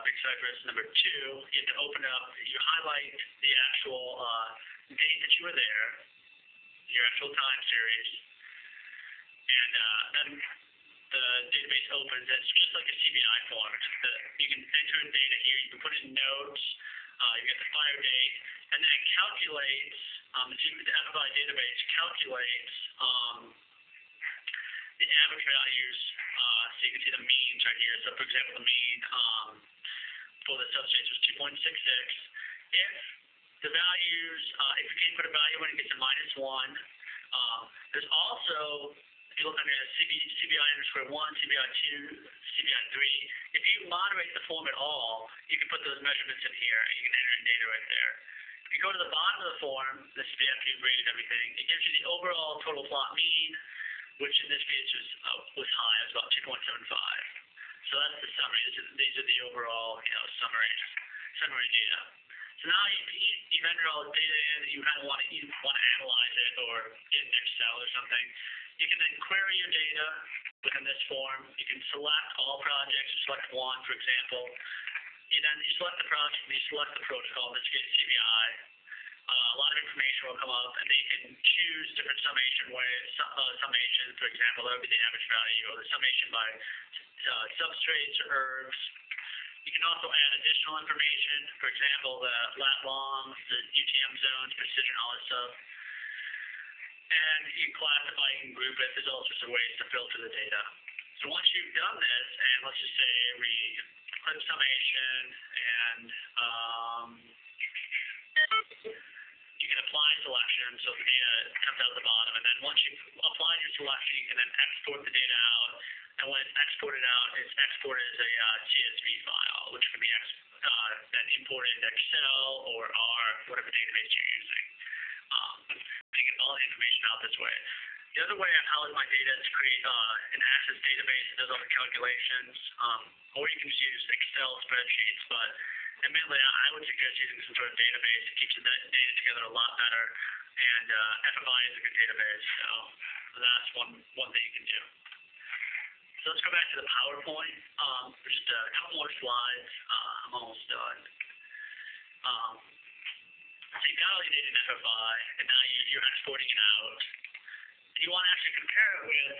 Big Cypress number 2, you have to open up, you highlight the actual date that you were there, your actual time series, and then the database opens. It's just like a CBI form. You can enter in data here, you can put in notes, you get the fire date, and then it calculates, the FFI database calculates the average values, so you can see the means right here. So for example, the mean for the substates was 2.66. If the values, if you can't put a value in, it gets a -1. There's also, if you look under CBI_1, CBI2, CBI3, if you moderate the form at all, you can put those measurements in here, and you can enter in data right there. If you go to the bottom of the form, this is after you've rated everything, it gives you the overall total plot mean, which in this case was high. It was about 2.75. So that's the summary. These are the overall, summary data. So now you've entered all the data in, and you kind of want to analyze it or get in Excel or something. You can then query your data within this form. You can select all projects, select one, for example. You select the project, and you select the protocol, in this case CBI. A lot of information will come up, and then you can choose different summation ways. Summation, for example, that would be the average value, or the summation by substrates or herbs. You can also add additional information, for example, the lat long, the UTM zones, precision, all that stuff. And you can classify, you can group it. There's all sorts of ways to filter the data. So once you've done this, and let's just say we click summation, and you can apply selection, so the data comes out at the bottom, and then once you've applied your selection, you can then export the data out, and when it's exported out, it's exported as a CSV file, which can be then imported into Excel or R, whatever database you're using. You get all the information out this way. The other way I've housed my data is to create an Access database that does all the calculations, or you can just use Excel spreadsheets, but admittedly, I would suggest using some sort of database. It keeps the data together a lot better, and FFI is a good database, so that's one thing you can do. So let's go back to the PowerPoint. Just a couple more slides. I'm almost done. So you've got all your data in FFI, and now you're exporting it out. And you want to actually compare it with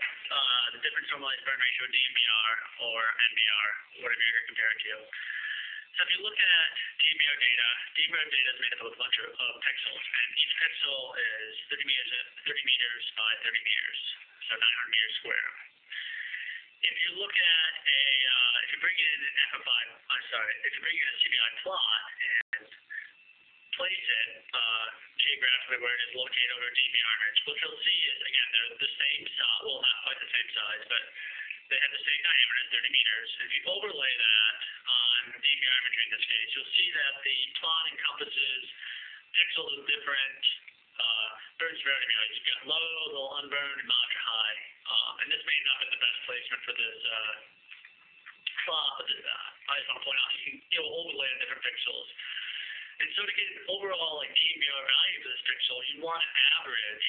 the difference normalized burn ratio, DMBR, or NBR, whatever you're going to compare it to. So if you look at DMBR data is made up of a bunch of pixels, and each pixel is 30 meters by 30 meters, so 900 meters square. If you look at if you bring in an FFI, if you bring in a CBI plot and place it geographically where it is located over a DMBR image, what you'll see is, again, they're the same size, well, not quite the same size, but they have the same diameter, 30 meters. If you overlay that on DMBR imagery in this case, you'll see that the plot encompasses pixels of different burn severity values. You've got low, little unburned, and moderate high. And this may not be the best placement for this plot, but I just want to point out you can overlay the different pixels. And so to get an overall DMBR value for this pixel, you want to average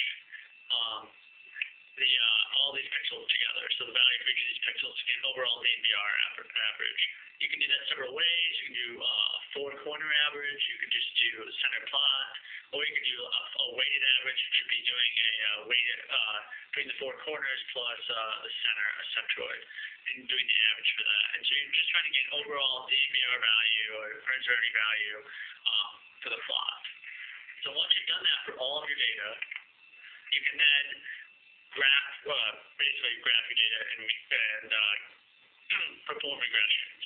all these pixels together. So the value for each of these pixels to get an overall DMBR average. You can do that several ways. You can do four-corner average. You could just do a center plot, or you could do a weighted average, which would be doing a weighted between the four corners plus the center, a centroid, and doing the average for that. And so you're just trying to get overall DBR value or severity value for the plot. So once you've done that for all of your data, you can then basically graph your data and perform regressions.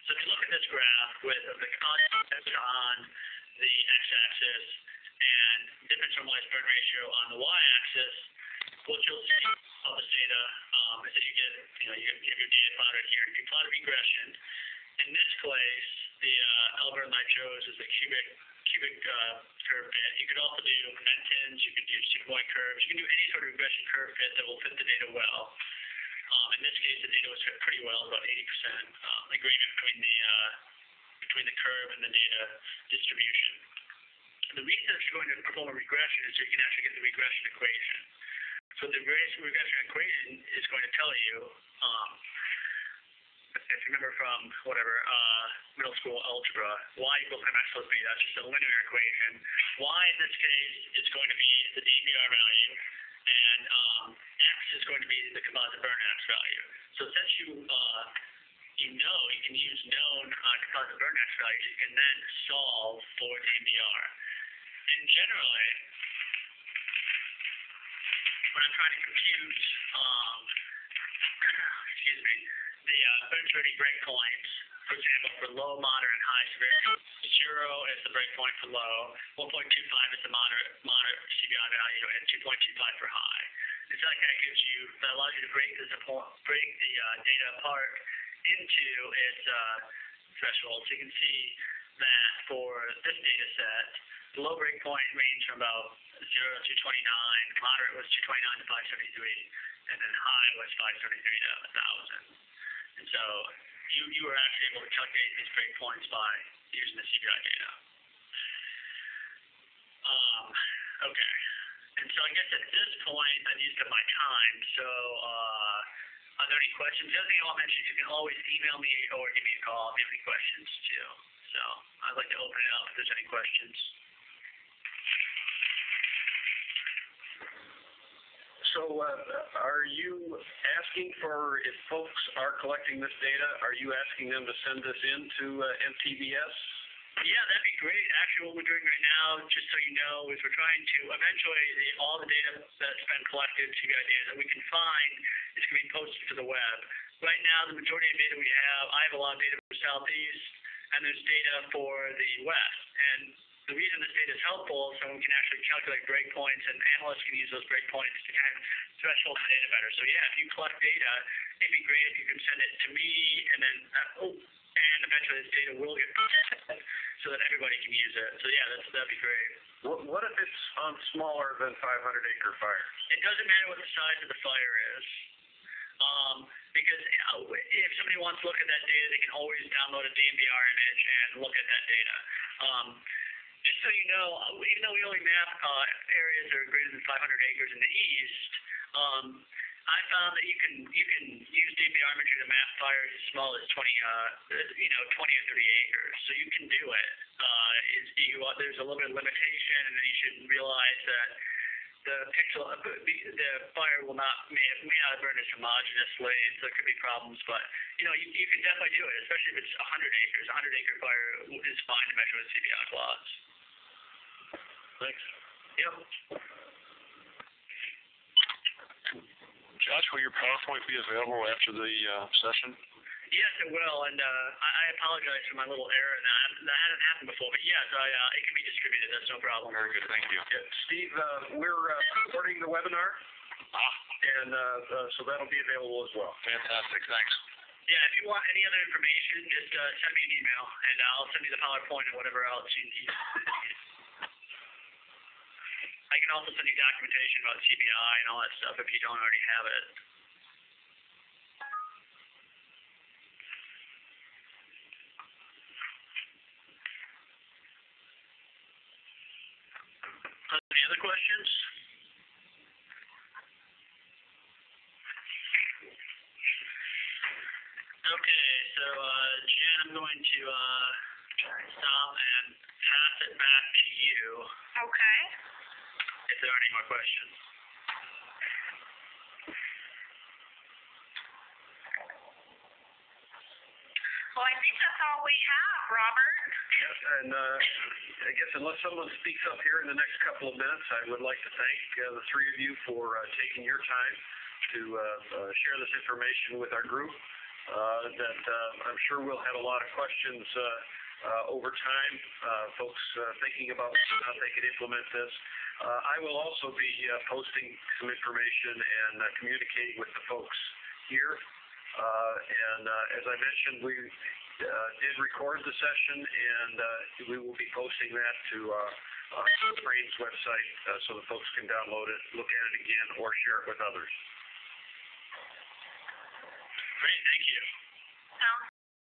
So if you look at this graph with the constants on the x-axis and difference normalized burn ratio on the y-axis, what you'll see of this data is that you have your data plotted here. You can plot a regression. In this case, the Albert and I chose is the cubic curve fit. You could also do Mentons, you could do two-point curves, you can do any sort of regression curve fit that will fit the data well. In this case, the data was fit pretty well, about 80% agreement between the curve and the data distribution. The reason that you're going to perform a regression is so you can actually get the regression equation. So the regression equation is going to tell you, if you remember from middle school algebra, y equals mx plus b, that's just a linear equation. Y in this case is going to be the DBR value, and x is going to be the composite burn max value. So since you can use known composite burn max values, you can then solve for DBR. And generally, when I'm trying to compute, the burn severity breakpoints, for example, for low, moderate, and high severity, 0 is the breakpoint for low, 1.25 is the moderate CBI value, and 2.25 for high. And so that allows you to break the data apart into its thresholds. So you can see that for this data set, the low breakpoint ranged from about 0 to 229, moderate was 229 to 573, and then high was 573 to 1,000. And so you were actually able to calculate these breakpoints by using the CBI data. Okay. And so I guess at this point, I've used up my time. So are there any questions? The other thing I'll mention is you can always email me or give me a call if you have any questions too. So I'd like to open it up if there's any questions. So are you asking for, if folks are collecting this data, are you asking them to send this in to MTBS? Yeah, that'd be great. Actually, what we're doing right now, just so you know, is we're trying to eventually, all the data that's been collected, CBI data that we can find, is going to be posted to the web. Right now, the majority of data we have, I have a lot of data for the Southeast, and there's data for the West. And the reason this data is helpful is so we can actually calculate breakpoints, and analysts can use those breakpoints to kind of threshold the data better. So yeah, if you collect data, it'd be great if you can send it to me, and then and eventually this data will get posted so that everybody can use it. So yeah, that'd be great. What if it's on smaller than 500-acre fires? It doesn't matter what the size of the fire is. Because if somebody wants to look at that data, they can always download a DNVR image and look at that data. Just so you know, even though we only map areas that are greater than 500 acres in the east, I found that you can use DNVR imagery to map fires as small as 20 or 30 acres. So you can do it. There's a little bit of limitation, and then you should realize that the fire may not have burned as homogeneously, and so there could be problems. But you can definitely do it, especially if it's 100 acres. A 100-acre fire is fine to measure with CBI plots. Thanks. Yep. Josh, will your PowerPoint be available after the session? Yes, it will, and I apologize for my little error in that. That hadn't happened before, but yes, it can be distributed. That's no problem. Very good, thank you. Yeah, Steve, we're recording the webinar, and so that'll be available as well. Fantastic, thanks. Yeah, if you want any other information, just send me an email, and I'll send you the PowerPoint and whatever else you need. I can also send you documentation about CBI and all that stuff if you don't already have it. Any other questions? Okay, so Jen, I'm going to stop and pass it back to you Okay. if there are any more questions. Well, I think that's all we have, Robert. Yes, and I guess unless someone speaks up here in the next couple of minutes, I would like to thank the three of you for taking your time to share this information with our group. That I'm sure we'll have a lot of questions over time, folks thinking about how they can implement this. I will also be posting some information and communicating with the folks here. And as I mentioned, we did record the session, and we will be posting that to our Brains website so that folks can download it, look at it again, or share it with others. Great, thank you. Sounds